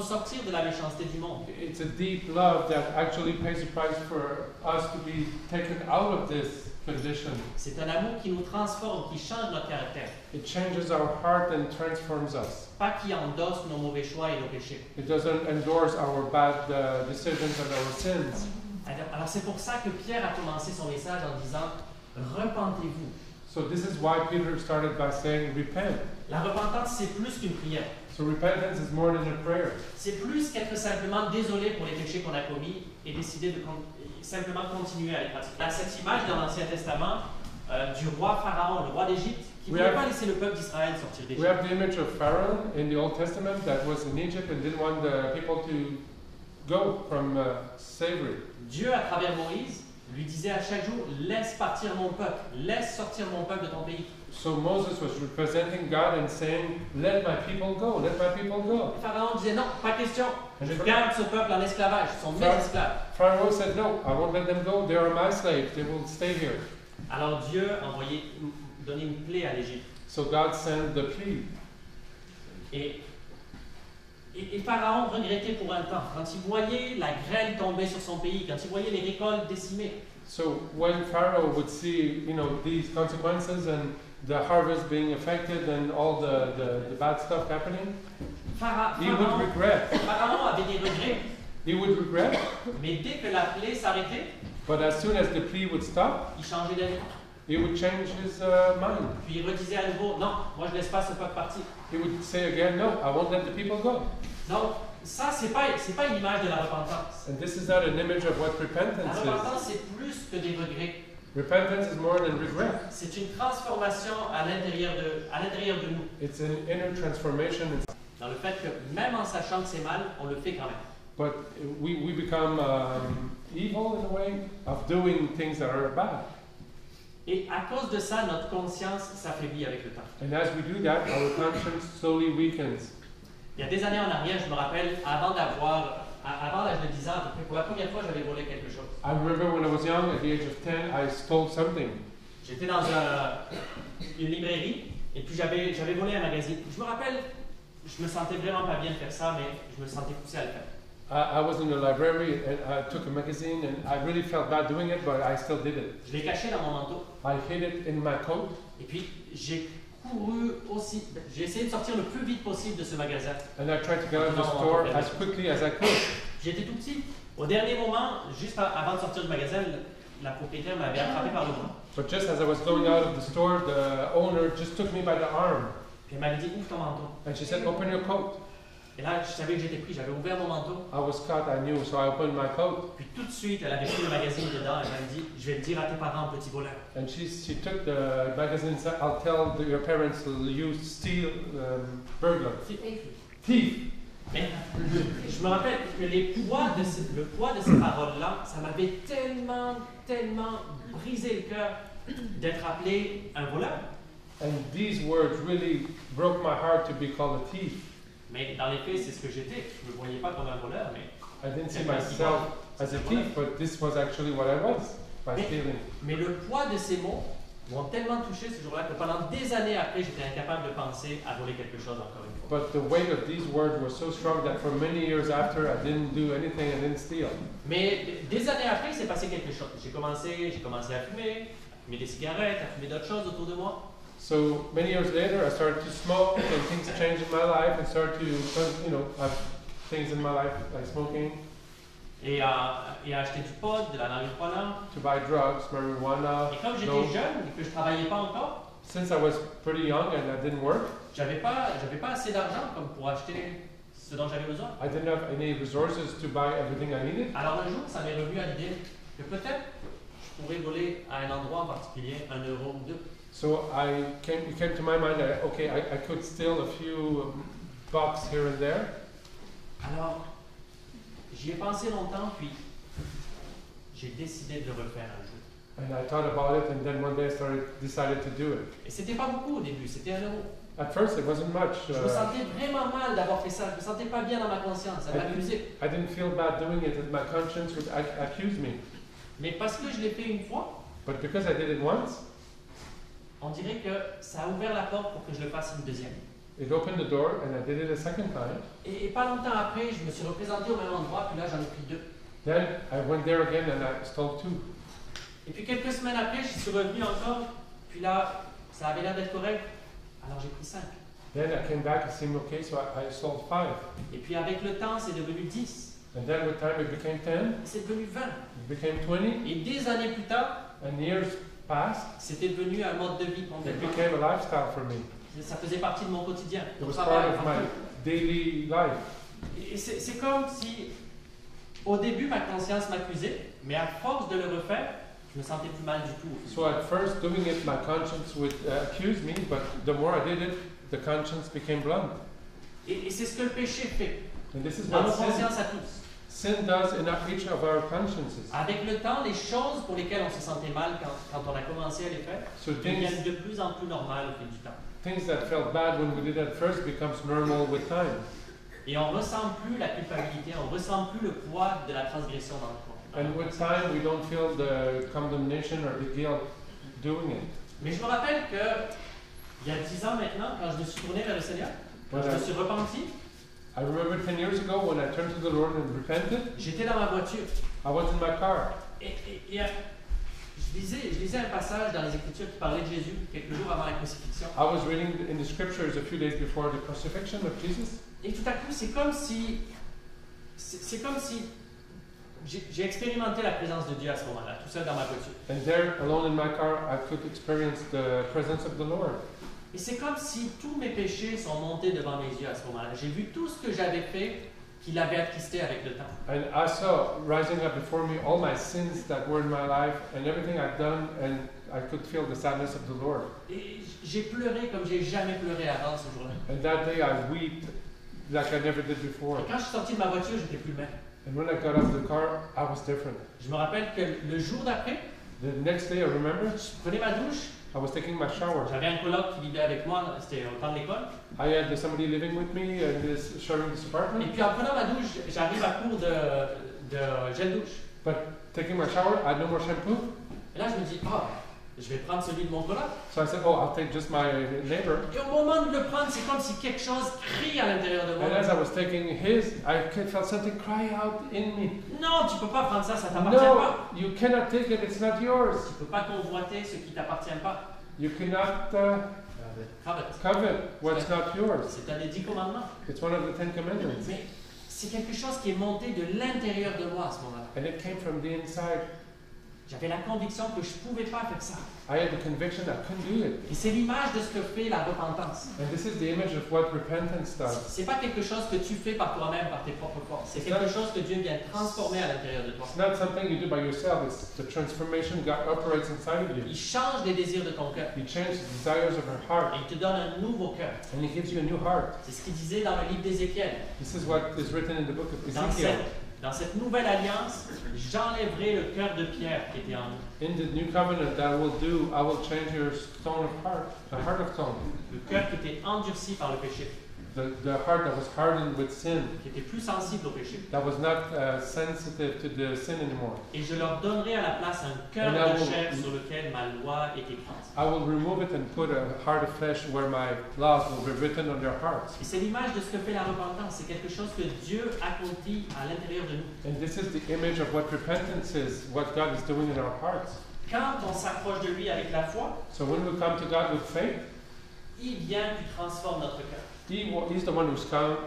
S1: sortir de la méchanceté du monde.
S2: It's a deep love that actually pays the price for us to be taken out of this condition.
S1: C'est un amour qui nous transforme, qui change notre caractère.
S2: It changes our heart and transforms us.
S1: Pas qui endosse nos mauvais choix et nos péchés.
S2: It doesn't endorse our bad decisions and our sins.
S1: Alors c'est pour ça que Pierre a commencé son message en disant « Repentez-vous ».
S2: So this is why Peter started by saying, repent.
S1: La repentance, c'est plus qu'une prière.
S2: So repentance is more than a prayer.
S1: C'est plus qu'être simplement désolé pour les péchés qu'on a commis et décider de simplement continuer à les pratiquer. Il y a cette image dans l'Ancien Testament du roi Pharaon, le roi d'Égypte, qui ne voulait pas laisser le peuple d'Israël sortir d'Égypte.
S2: We have the image of Pharaoh in the Old Testament that was in Egypt and didn't want the people to go from slavery.
S1: Dieu, à travers Moïse, lui disait à chaque jour, laisse partir mon peuple, laisse sortir mon peuple de ton pays.
S2: So Moses was representing God and saying, let my people go, let my people go.
S1: Et Pharaon disait, non, pas question, je garde ce peuple en esclavage, ce sont mes esclaves.
S2: Pharaoh said, no, I won't let them go, they are my slaves, they will stay here.
S1: Alors Dieu a donné une plaie à l'Égypte.
S2: So God sent the plague.
S1: Et Pharaon regrettait pour un temps, quand il voyait la grêle tomber sur son pays, quand il voyait les récoltes décimées.
S2: So when Pharaoh would see, these consequences and the harvest being affected and all the bad stuff happening, he would regret.
S1: Pharaon avait des regrets.
S2: He would regret.
S1: Mais dès que la plaie s'arrêtait,
S2: but as soon as the plague would stop,
S1: il changeait d'avis.
S2: He would change his mind.
S1: Puis il redisait à nouveau, non, moi je laisse pas ce peuple partir.
S2: He would say again, no, I won't let the people go.
S1: Donc ça c'est pas une image de la repentance.
S2: And this is not an image of what repentance
S1: La repentance c'est plus que des regrets.
S2: Repentance is more than regret.
S1: C'est une transformation à l'intérieur de nous.
S2: It's an inner transformation.
S1: Dans le fait que même en sachant que c'est mal, on le fait quand même.
S2: But we become evil in a way of doing things that are bad.
S1: Et à cause de ça, notre conscience s'affaiblit avec le temps.
S2: And as we do that, our conscience slowly weakens.
S1: Il y a des années en arrière, je me rappelle, avant l'âge de 10 ans, à peu près, pour la première fois, j'avais volé quelque chose.
S2: I remember when I was young, at the age of 10, I stole something.
S1: J'étais dans une librairie et puis j'avais volé un magazine. Je me rappelle, je me sentais vraiment pas bien de faire ça, mais je me sentais poussé à le faire.
S2: I was in the library and I took a magazine and I really felt bad doing it, but I still did it.
S1: Je l'ai caché dans mon manteau.
S2: I hid it in my coat.
S1: Et puis j'ai essayé de sortir le plus vite possible de ce magasin.
S2: And I tried to get out of the store as quickly as I could.
S1: J'étais tout petit. Au dernier moment, juste avant de sortir du magasin, la propriétaire m'avait attrapé par le bras.
S2: But just as I was going out of the store, the owner just took me by the arm.
S1: Puis elle m'avait dit, ouvre ton manteau.
S2: And she said, open your coat.
S1: Et là, je savais que j'étais pris, j'avais ouvert mon manteau.
S2: I was caught, I knew, so I opened my coat.
S1: Puis tout de suite, elle avait pris le magazine dedans et elle m'a dit, je vais le dire à tes parents, petit voleur.
S2: And she took the magazine and said, I'll tell your parents you steal burglar. Thief.
S1: Mais je me rappelle que le poids de ces paroles-là, ça m'avait tellement brisé le cœur d'être appelé un voleur.
S2: And these words really broke my heart to be called a thief.
S1: Mais dans les faits, c'est ce que j'étais. Je ne me voyais pas comme un voleur, mais...
S2: I didn't see myself as a thief, but this was actually what I was, by stealing.
S1: Mais le poids de ces mots m'ont tellement touché ce jour-là que pendant des années après, j'étais incapable de penser à voler quelque chose encore une fois.
S2: But the weight of these words was so strong that for many years after, I didn't do anything, I didn't steal.
S1: Mais des années après, il s'est passé quelque chose. J'ai commencé à fumer des cigarettes, à fumer d'autres choses autour de moi.
S2: So many years later, I started to smoke, and things changed in my life, and started to, have things in my life like smoking.
S1: Et à acheter du pot, de la marijuana.
S2: To buy drugs, marijuana.
S1: Et comme j'étais jeune et que je travaillais pas encore.
S2: Since I was pretty young and I didn't work.
S1: J'avais pas assez d'argent comme pour acheter ce dont j'avais besoin.
S2: I didn't have any resources to buy everything I needed.
S1: Alors un jour, ça m'est revenu à l'idée que peut-être je pourrais voler à un endroit en particulier, 1 euro ou 2.
S2: So it came to my mind that I could steal a few bucks here and there.
S1: Alors, j'y ai pensé longtemps, puis j'ai décidé de le refaire un jour.
S2: And I thought about it, and then one day I decided to do it.
S1: Et c'était pas beaucoup au début, c'était 1 €.
S2: At first, it wasn't much.
S1: Je me sentais vraiment mal d'avoir fait ça, je me sentais pas bien dans ma conscience, ça m'amusait.
S2: I didn't feel bad doing it, and my conscience would accuse me.
S1: Mais parce que je l'ai fait une fois,
S2: But because I did it once,
S1: on dirait que ça a ouvert la porte pour que je le fasse une deuxième.
S2: it opened the door, and I did it a second time.
S1: Et pas longtemps après, je me suis représenté au même endroit, puis là j'en ai pris 2.
S2: Then I went there again, and I stole 2.
S1: Et puis quelques semaines après, je suis revenu encore, puis là, ça avait l'air d'être correct, alors j'ai pris 5.
S2: Then I came back, it seemed okay, so I sold 5.
S1: Et puis avec le temps, c'est devenu 10.
S2: And then with time, it became 10,
S1: C'est devenu 20.
S2: it became 20,
S1: Et des années plus tard,
S2: and years passed.
S1: c'était devenu un mode de vie
S2: It
S1: complètement.
S2: became a lifestyle for me.
S1: Ça faisait partie de mon quotidien.
S2: It
S1: Au
S2: was
S1: travail,
S2: part of my daily life.
S1: Et c'est comme si, au début, ma conscience m'accusait, mais à force de le refaire, je me sentais plus mal du tout.
S2: So at first, doing it, my conscience would accuse me, but the more I did it, the conscience became blunt.
S1: Et c'est ce que le péché fait
S2: And this is
S1: dans nos
S2: what
S1: consciences à tous.
S2: sin does in each of our consciences.
S1: Avec le temps, les choses pour lesquelles on se sentait mal quand on a commencé à les faire
S2: So
S1: deviennent de plus en plus normales au fil du temps.
S2: things that felt bad when we did it at first becomes normal with time.
S1: Et on ne ressent plus la culpabilité, on ne ressent plus le poids de la transgression dans le corps.
S2: And with time, we don't feel the condemnation or the guilt doing it.
S1: Mais je me rappelle que, il y a 10 ans maintenant, quand je me suis tourné vers le Seigneur, quand je me suis repenti,
S2: I remember 10 years ago when I turned to the Lord and repented,
S1: j'étais dans ma voiture.
S2: I was in my car.
S1: Et je lisais un passage dans les Écritures qui parlait de Jésus quelques jours avant la crucifixion.
S2: I was reading in the scriptures a few days before the crucifixion of Jesus.
S1: Et tout à coup, c'est comme si j'ai expérimenté la présence de Dieu à ce moment-là, tout seul dans ma voiture.
S2: And there, alone in my car, I could experience the presence of the Lord.
S1: Et c'est comme si tous mes péchés sont montés devant mes yeux à ce moment-là. J'ai vu tout ce que j'avais fait qui l'avait attristé avec le temps.
S2: And I saw rising up before me all my sins that were in my life and everything I'd done, and I could feel the sadness of the Lord.
S1: Et j'ai pleuré comme j'ai jamais pleuré avant ce jour-là.
S2: And that day I wept like I never did before.
S1: Et quand je suis sorti de ma voiture, j'étais plus le même.
S2: And when I got out of the car, I was different.
S1: Je me rappelle que le jour d'après,
S2: The next day, I remember,
S1: je prenais ma douche.
S2: I was taking my shower.
S1: J'avais un coloc qui vivait avec moi, c'était au temps de l'école.
S2: I had somebody living with me and sharing this
S1: Et
S2: apartment.
S1: puis en prenant ma douche, j'arrive à court de gel douche.
S2: But taking my shower, I had no more shampoo.
S1: Et là, je me dis, je vais prendre celui de mon coloc.
S2: So I said, oh, I'll take just my neighbor.
S1: Et au moment de le prendre, c'est comme si quelque chose crie à l'intérieur de moi.
S2: And as I was taking his, I felt something cry out in me.
S1: Non, tu peux pas prendre ça t'appartient pas.
S2: No, you cannot take it, it's not yours.
S1: Tu peux pas convoiter ce qui t'appartient pas.
S2: You cannot
S1: Covet.
S2: covet what's not yours.
S1: C'est un des 10 commandements.
S2: It's one of the 10 Commandments.
S1: Mais c'est quelque chose qui est monté de l'intérieur de moi à ce moment-là.
S2: And it came from the inside.
S1: J'avais la conviction que je pouvais pas faire ça.
S2: I had the conviction I couldn't do it.
S1: Et c'est l'image de ce que fait la repentance.
S2: And this is the image of what repentance does.
S1: C'est pas quelque chose que tu fais par toi-même, par tes propres forces. C'est quelque chose que Dieu vient transformer à l'intérieur de toi.
S2: It's not something you do by yourself, it's the transformation God operates inside of you.
S1: Il change les désirs de ton cœur.
S2: He changes the desires of your heart.
S1: Et il te donne un nouveau cœur.
S2: And He gives you a new heart.
S1: C'est ce qu'il disait dans le livre d'Ézéchiel.
S2: This is what is written in the book of
S1: Dans
S2: Ezekiel.
S1: Dans cette nouvelle alliance, j'enlèverai le cœur de pierre qui était en nous.
S2: In the new covenant that I will do, I will change your stone of heart, a heart of stone.
S1: Le cœur qui était endurci par le péché,
S2: The heart that was hardened with sin,
S1: qui était plus sensible au péché.
S2: that was not sensitive to the sin anymore.
S1: Et je leur donnerai à la place un cœur
S2: And I
S1: de
S2: will-
S1: chair sur lequel ma loi est écrite.
S2: I will remove it and put a heart of flesh where my laws will be written on their hearts.
S1: Et c'est l'image de ce que fait la repentance. C'est quelque chose que Dieu accomplit à l'intérieur de nous.
S2: And this is the image of what repentance is, what God is doing in our hearts.
S1: Quand on s'approche de lui avec la foi,
S2: So when we come to God with faith,
S1: il vient puis transforme notre cœur.
S2: He's the one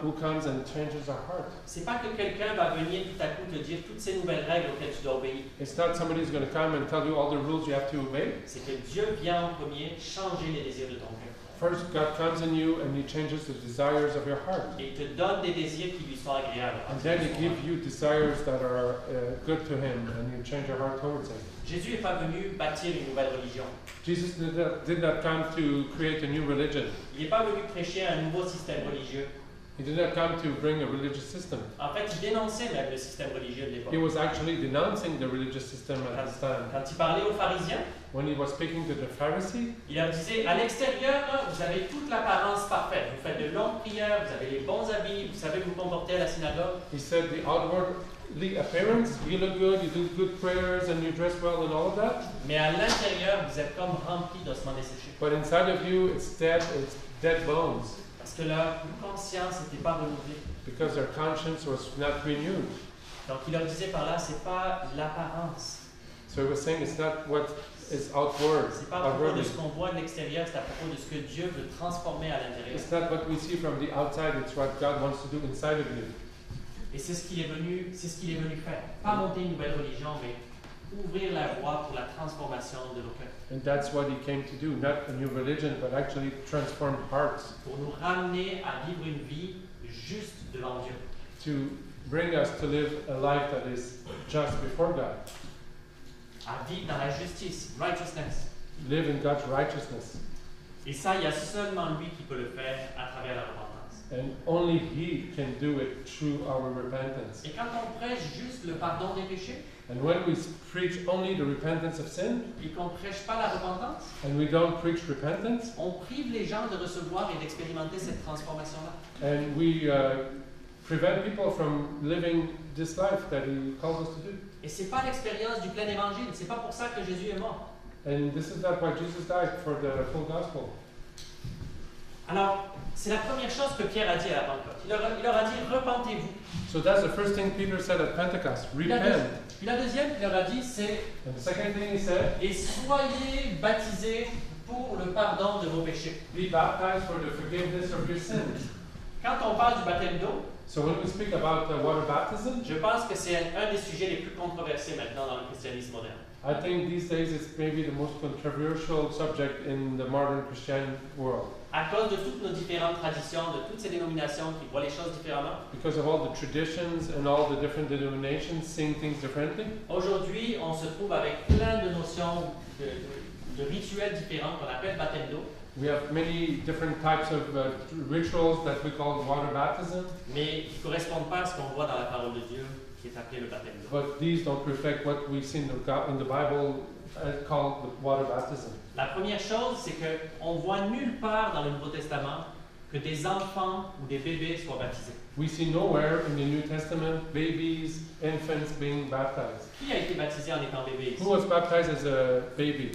S2: who comes and changes our heart.
S1: C'est pas que quelqu'un va venir tout à coup te dire toutes ces nouvelles règles auxquelles tu dois obéir.
S2: It's not somebody who's going to come and tell you all the rules you have to obey.
S1: C'est que Dieu vient en premier changer les désirs de ton cœur.
S2: First, God comes in you and He changes the desires of your heart.
S1: Et il te donne des désirs qui lui sont agréables.
S2: And then He gives you desires that are good to Him, and you change your heart towards Him.
S1: Jésus n'est pas venu bâtir une nouvelle religion.
S2: Jesus did not come to create a new religion.
S1: Il n'est pas venu prêcher un nouveau système religieux.
S2: He did not come to bring a religious system.
S1: En fait, il dénonçait même le système religieux de l'époque.
S2: He was actually denouncing the religious system at this time.
S1: Quand il parlait aux pharisiens,
S2: When he was speaking to the Pharisee,
S1: il leur disait, à l'extérieur, là, vous avez toute l'apparence parfaite. Vous faites de longues prières, vous avez les bons habits, vous savez vous comporter à la synagogue.
S2: he said the outwardly appearance, you look good, you do good prayers, and you dress well and all of that.
S1: Mais à l'intérieur, vous êtes comme remplis d'ossements desséchés.
S2: But inside of you, it's dead bones,
S1: Parce que leur conscience n'était pas renouvelée.
S2: because their conscience was not renewed.
S1: Donc il leur disait par là, c'est pas l'apparence.
S2: So he was saying it's not what is outward,
S1: C'est pas à propos de
S2: outwardly.
S1: ce qu'on voit de l'extérieur, c'est à propos de ce que Dieu veut transformer à l'intérieur.
S2: It's not what we see from the outside, it's what God wants to do inside of you.
S1: Et c'est ce qu'il est venu faire. Pas monter une nouvelle religion, mais ouvrir la voie pour la transformation de nos cœurs.
S2: And that's what he came to do, not a new religion, but actually transform hearts,
S1: Pour nous ramener à vivre une vie juste devant Dieu.
S2: to bring us to live a life that is just before God,
S1: À vivre dans la justice, righteousness.
S2: live in God's righteousness.
S1: Et ça, il y a seulement lui qui peut le faire à travers la repentance.
S2: And only he can do it through our repentance.
S1: Et quand on prêche juste le pardon des péchés,
S2: And when we preach only the repentance of sin,
S1: et qu'on ne prêche pas la repentance,
S2: and we don't preach repentance,
S1: on prive les gens de recevoir et d'expérimenter cette transformation-là.
S2: and we prevent people from living this life that he calls us to do.
S1: Et c'est pas l'expérience du plein évangile, c'est pas pour ça que Jésus est mort.
S2: And this is not why Jesus died, for the full gospel.
S1: Alors, c'est la première chose que Pierre a dit à la Pentecôte. Il leur a dit, repentez-vous.
S2: So that's the first thing Peter said at Pentecost,
S1: Puis la
S2: repent.
S1: Puis la deuxième qu'il leur a dit, c'est,
S2: And the second thing he said,
S1: et soyez baptisés pour le pardon de vos péchés.
S2: be baptized for the forgiveness of your sins.
S1: Quand on parle du baptême d'eau,
S2: So when we speak about water baptism,
S1: je pense que c'est un des sujets les plus controversés maintenant dans le christianisme moderne.
S2: I think these days it's maybe the most controversial subject in the modern Christian world,
S1: À cause de toutes nos différentes traditions, de toutes ces dénominations qui voient les choses différemment,
S2: because of all the traditions and all the different denominations seeing things differently.
S1: aujourd'hui, on se trouve avec plein de notions de rituels différents qu'on appelle baptême d'eau,
S2: We have many different types of rituals that we call water baptism,
S1: mais qui ne correspondent pas à ce qu'on voit dans la parole de Dieu, qui est appelé le baptême d'eau.
S2: but these don't reflect what we see in the Bible called the water baptism.
S1: La première chose, c'est qu'on ne voit nulle part dans le Nouveau Testament que des enfants ou des bébés soient baptisés.
S2: We see nowhere in the New Testament babies, infants being baptized.
S1: Qui a été baptisé en étant bébé ici?
S2: Who was baptized as a baby?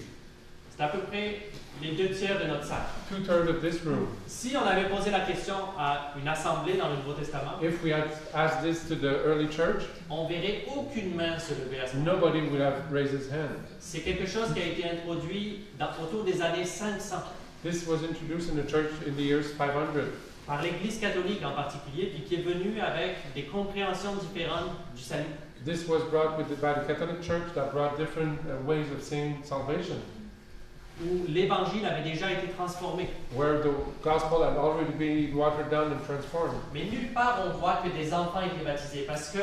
S1: C'est à peu près les 2/3 de notre salle.
S2: 2/3 of this room.
S1: Si on avait posé la question à une assemblée dans le Nouveau Testament,
S2: If we had asked this to the early church,
S1: on verrait aucune main se lever à ce moment.
S2: nobody would have raised his hand.
S1: C'est quelque chose qui a été introduit autour des années 500
S2: This was introduced in the church in the years 500
S1: par l'Église catholique en particulier, puis qui est venue avec des compréhensions différentes du salut.
S2: This was brought by the Catholic Church that brought different ways of seeing salvation,
S1: Où l'évangile avait déjà été transformé.
S2: where the gospel had already been watered down and transformed.
S1: Mais nulle part on voit que des enfants étaient baptisés, parce que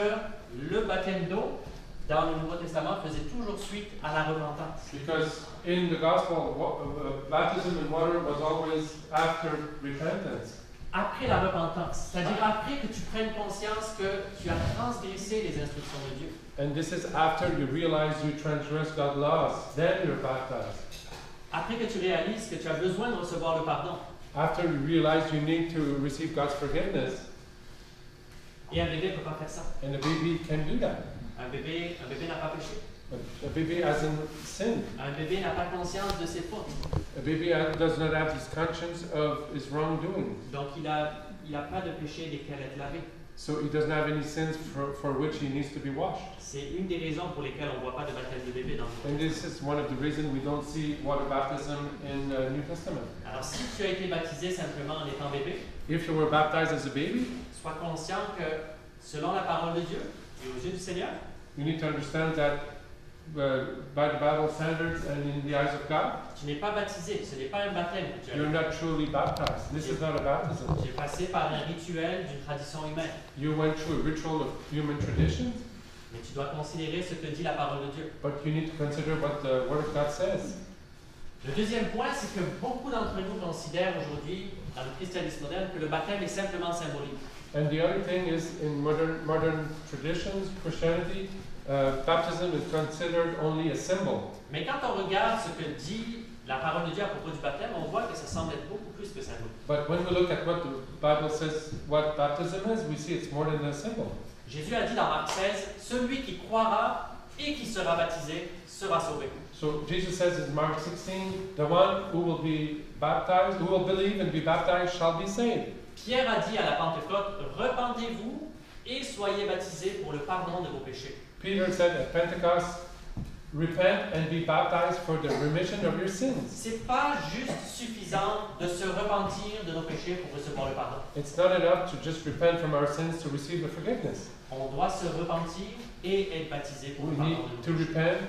S1: le baptême d'eau, dans le Nouveau Testament, faisait toujours suite à la repentance.
S2: Because in the gospel, baptism in water was always after repentance.
S1: Après la repentance, c'est-à-dire après que tu prennes conscience que tu as transgressé les instructions de Dieu.
S2: And this is after you realize you transgress God's laws. Then you're baptized.
S1: Après que tu réalises que tu as besoin de recevoir le pardon.
S2: After you realize you need to receive God's forgiveness.
S1: Et un bébé ne peut pas faire ça.
S2: And a baby can do that.
S1: Un bébé n'a pas péché.
S2: A baby hasn't sinned.
S1: Un bébé n'a pas conscience de ses fautes.
S2: A baby does not have his conscience of his wrongdoing.
S1: Donc il a pas de péché desquels être lavé.
S2: So he doesn't have any sins for which he needs to be washed.
S1: C'est une des raisons pour lesquelles on ne voit pas de baptême de bébé dans le
S2: And
S1: Nouveau
S2: this is one of the reasons we don't see water baptism in the New Testament.
S1: Testament. Alors si tu as été baptisé simplement en étant bébé,
S2: If you were baptized as a baby,
S1: sois conscient que selon la parole de Dieu et aux yeux du Seigneur,
S2: you need to understand that by the Bible standards and in the eyes of God,
S1: tu n'es pas baptisé. Ce n'est pas un baptême que tu as.
S2: you're not truly baptized. This is not a baptism.
S1: Tu es passé par un rituel d'une tradition humaine.
S2: You went through a ritual of human traditions,
S1: Mais tu dois considérer ce que dit la parole de Dieu.
S2: but you need to consider what the Word of God says.
S1: Le deuxième point, c'est que beaucoup d'entre nous considèrent aujourd'hui, dans le christianisme moderne, que le baptême est simplement symbolique.
S2: And the other thing is, in modern traditions, Christianity, baptism is considered only a symbol.
S1: Mais quand on regarde ce que dit la parole de Dieu à propos du baptême, on voit que ça semble être beaucoup plus que symbolique.
S2: But when we look at what the Bible says what baptism is, we see it's more than a symbol.
S1: Jésus a dit dans Marc 16, celui qui croira et qui sera baptisé sera sauvé.
S2: So Jesus says in Mark 16, the one who will be baptized, who will believe and be baptized shall be saved.
S1: Pierre a dit à la Pentecôte, repentez-vous et soyez baptisés pour le pardon de vos péchés.
S2: Peter said at Pentecost, repent and be baptized for the remission of your sins.
S1: C'est pas juste suffisant de se repentir de nos péchés pour recevoir le pardon.
S2: It's not enough to just repent from our sins to receive the forgiveness.
S1: On doit se repentir et être baptisé pour
S2: We
S1: le pardon
S2: need
S1: de nos
S2: to
S1: péchés.
S2: repent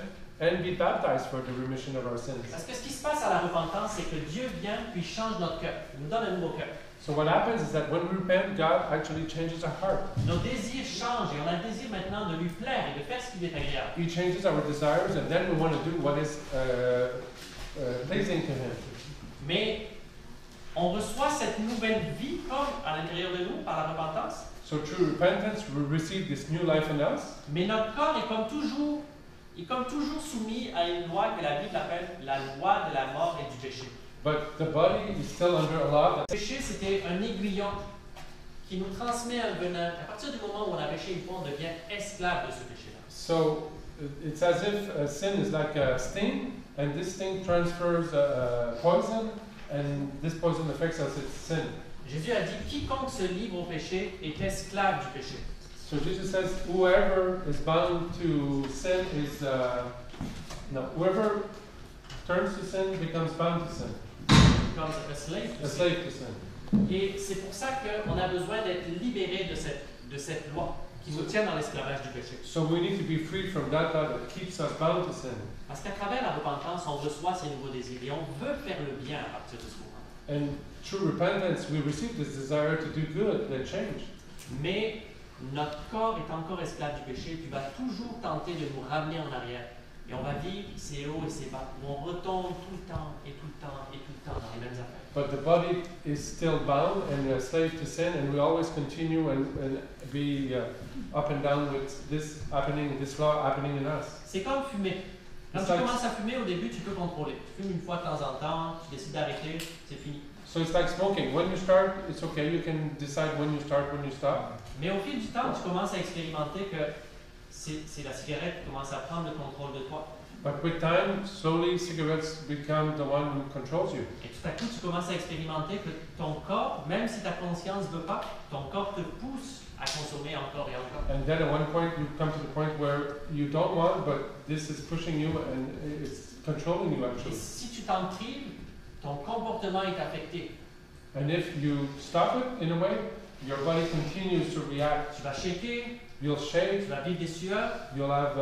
S2: and be baptized for the remission of our sins.
S1: Parce que ce qui se passe à la repentance, c'est que Dieu vient puis change notre cœur. Il nous donne un nouveau cœur.
S2: So what happens is that when we repent, God actually changes our heart.
S1: Nos désirs changent et on a le désir maintenant de lui plaire et de faire ce qui lui est agréable.
S2: He changes our desires, and then we want to do what is pleasing to Him.
S1: Mais on reçoit cette nouvelle vie comme à l'intérieur de nous par la repentance.
S2: So through repentance, we receive this new life in us.
S1: Mais notre corps est comme toujours soumis à une loi que la Bible appelle la loi de la mort et du péché.
S2: But the body is still under a law.
S1: Le péché, c'était un aiguillon qui nous transmet un venin. À partir du moment où on a péché une fois, on devient esclave de ce péché-là.
S2: So it's as if sin is like a sting, and this sting transfers poison, and this poison affects us. It's sin.
S1: Jésus a dit, quiconque se livre au péché est esclave du péché.
S2: So Jesus says, whoever is bound to sin is whoever turns to sin becomes bound to sin,
S1: Comme a slave to
S2: a
S1: sin.
S2: slave to sin.
S1: Et c'est pour ça qu'on a besoin d'être libéré de cette loi qui nous tient dans l'esclavage du péché.
S2: So we need to be freed from that law that keeps us bound to sin.
S1: Parce qu'à travers la repentance, on reçoit ces nouveaux désirs et on veut faire le bien à partir de ce moment.
S2: And through repentance, we receive this desire to do good and change.
S1: Mais notre corps est encore esclave du péché, puis va toujours tenter de nous ramener en arrière. Et on va vivre ces hauts et ces bas, où on retombe tout le temps et tout le temps et tout le temps dans les mêmes affaires.
S2: But the body is still bound and a slave to sin, and we always continue and be up and down with this happening, this law happening in us.
S1: C'est comme fumer. Quand
S2: It's
S1: tu
S2: like-
S1: commences à fumer, au début, tu peux contrôler. Tu fumes une fois de temps en temps, tu décides d'arrêter, c'est fini.
S2: So it's like smoking. When you start, it's okay. You can decide when you start, when you stop.
S1: Mais au fil du temps, tu commences à expérimenter que c'est la cigarette qui commence à prendre le contrôle de toi.
S2: But with time, slowly, cigarettes become the one who controls you.
S1: Et tout à coup, tu commences à expérimenter que ton corps, même si ta conscience ne veut pas, ton corps te pousse à consommer encore et encore.
S2: And then at one point, you come to the point where you don't want, but this is pushing you and it's controlling you
S1: Et
S2: actually.
S1: si tu t'en prives, ton comportement est affecté.
S2: And if you stop it in a way, your body continues to react.
S1: Tu vas shaker,
S2: You'll
S1: tu
S2: shake,
S1: vas vivre des sueurs,
S2: you'll have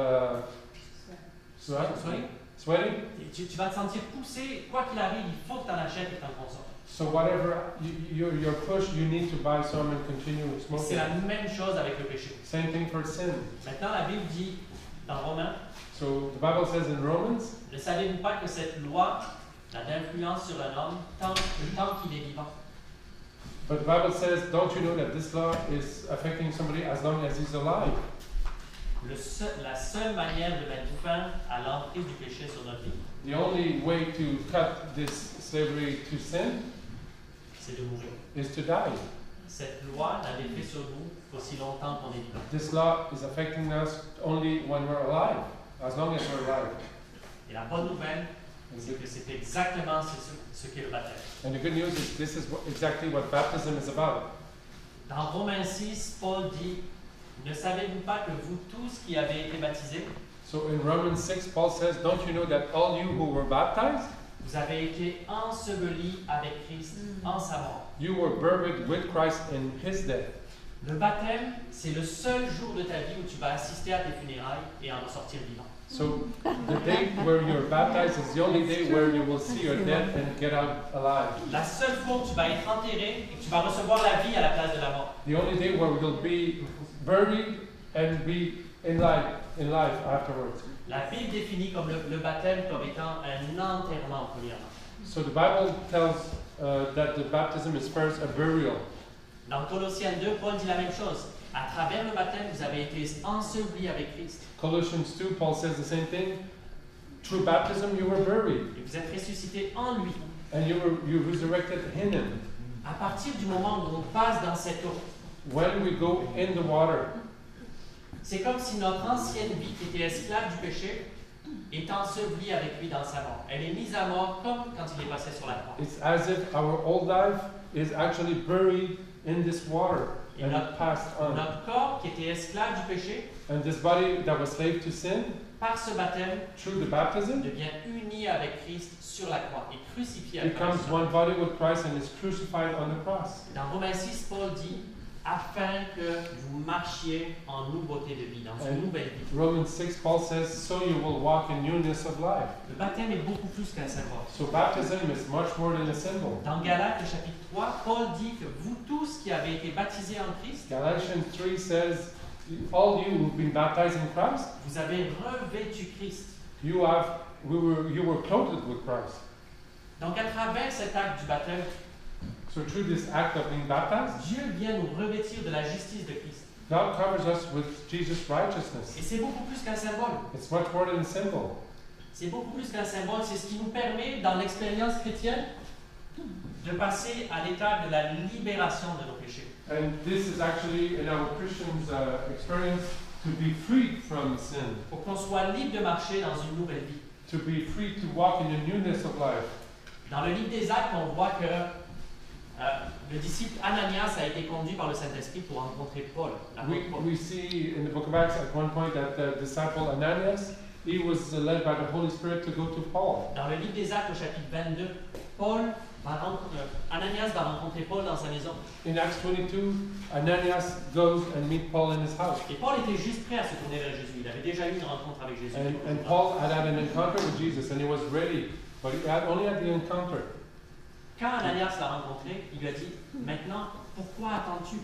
S1: sweating.
S2: sweating.
S1: Et tu vas te sentir poussé. Quoi qu'il arrive, il faut que tu en achètes et que tu en consommes.
S2: So whatever you're pushed, you need to buy some and continue
S1: Et c'est
S2: smoking.
S1: la même chose avec le péché.
S2: Same thing for sin.
S1: Maintenant, la Bible dit dans Romains,
S2: So the Bible says in Romans,
S1: ne savez-vous pas que cette loi n'a d'influence sur un homme tant qu'il est vivant?
S2: but the Bible says, don't you know that this law is affecting somebody as long as he's alive?
S1: La seule manière de mettre fin à l'emprise du péché sur notre vie,
S2: The only way to cut this slavery to sin
S1: c'est de mourir.
S2: is to die.
S1: Cette loi n'a d'effet sur nous qu'aussi longtemps qu'on est vivant.
S2: This law is affecting us only when we're alive, as long as we're alive.
S1: Et la bonne nouvelle, c'est que c'est exactement ce qu'est le baptême.
S2: And the good news is this is exactly what baptism is about.
S1: Dans Romains 6, Paul dit, ne savez-vous pas que vous tous qui avez été baptisés,
S2: So in Romans 6, Paul says, don't you know that all you who were baptized,
S1: vous avez été ensevelis avec Christ en sa mort.
S2: you were buried with Christ in his death.
S1: Le baptême, c'est le seul jour de ta vie où tu vas assister à tes funérailles et en ressortir vivant.
S2: So the day where you're baptized is the only day where you will see your death and get out alive.
S1: La seule fois où tu vas être enterré et que tu vas recevoir la vie à la place de la mort.
S2: The only day where you'll be buried and be in life in life afterwards.
S1: La Bible définit comme le baptême comme étant un enterrement, premièrement.
S2: So the Bible tells that the baptism is first a burial.
S1: Dans Colossiens 2, Paul dit la même chose. À travers le baptême, vous avez été ensevelis avec Christ.
S2: Colossians 2, Paul says the same thing. Through baptism you were buried,
S1: Et vous êtes ressuscités en lui.
S2: and you resurrected in him.
S1: À partir du moment où on passe dans cette eau,
S2: When we go in the water,
S1: c'est comme si notre ancienne vie qui était esclave du péché est ensevelie avec lui dans sa mort. Elle est mise à mort comme quand il est passé sur la croix.
S2: it's as if our old life is actually buried in this water
S1: Et
S2: and
S1: notre,
S2: it passed on.
S1: notre corps qui était esclave du péché,
S2: And this body that was slave to sin,
S1: par ce baptême,
S2: through the baptism,
S1: devient uni avec Christ sur la croix et crucifié avec
S2: becomes
S1: Christ.
S2: one body with Christ and is crucified on the cross.
S1: Dans Romains 6, Paul dit afin que vous marchiez en nouveauté de vie, dans une nouvelle vie.
S2: Romans 6, Paul says, so you will walk in newness of life.
S1: Le baptême est beaucoup plus qu'un symbole.
S2: So baptism is much more than a symbol.
S1: Dans Galates, chapitre 3, Paul dit que vous tous qui avez été baptisés en Christ,
S2: Galatians 3 says, all you who've been baptized in Christ,
S1: vous avez revêtu Christ.
S2: you were clothed with Christ.
S1: Donc à travers cet acte du baptême,
S2: So through this act of being baptized,
S1: Dieu vient nous revêtir de la justice de Christ.
S2: God covers us with Jesus' righteousness.
S1: Et c'est beaucoup plus qu'un symbole.
S2: It's much more than a symbol.
S1: C'est beaucoup plus qu'un symbole. C'est ce qui nous permet, dans l'expérience chrétienne, de passer à l'étape de la libération de nos péchés.
S2: And this is actually in our Christian's experience to be freed from sin,
S1: Pour qu'on soit libre de marcher dans une nouvelle vie.
S2: to be free to walk in the newness of life.
S1: Dans le livre des Actes, on voit que le disciple Ananias a été conduit par le Saint-Esprit pour rencontrer Paul. l'apôtre Paul.
S2: We see in the book of Acts at one point that the disciple Ananias, he was led by the Holy Spirit to go to Paul.
S1: Dans le livre des Actes, au chapitre 22, Ananias va rencontrer Paul dans sa maison.
S2: In Acts 22, Ananias goes and meets Paul in his house.
S1: Et Paul était juste prêt à se tourner vers Jésus. Il avait déjà eu une rencontre avec Jésus.
S2: And Paul had an encounter with Jesus and he was ready, but he had only had the encounter.
S1: Quand Ananias l'a rencontré, il lui a dit, maintenant, pourquoi attends-tu?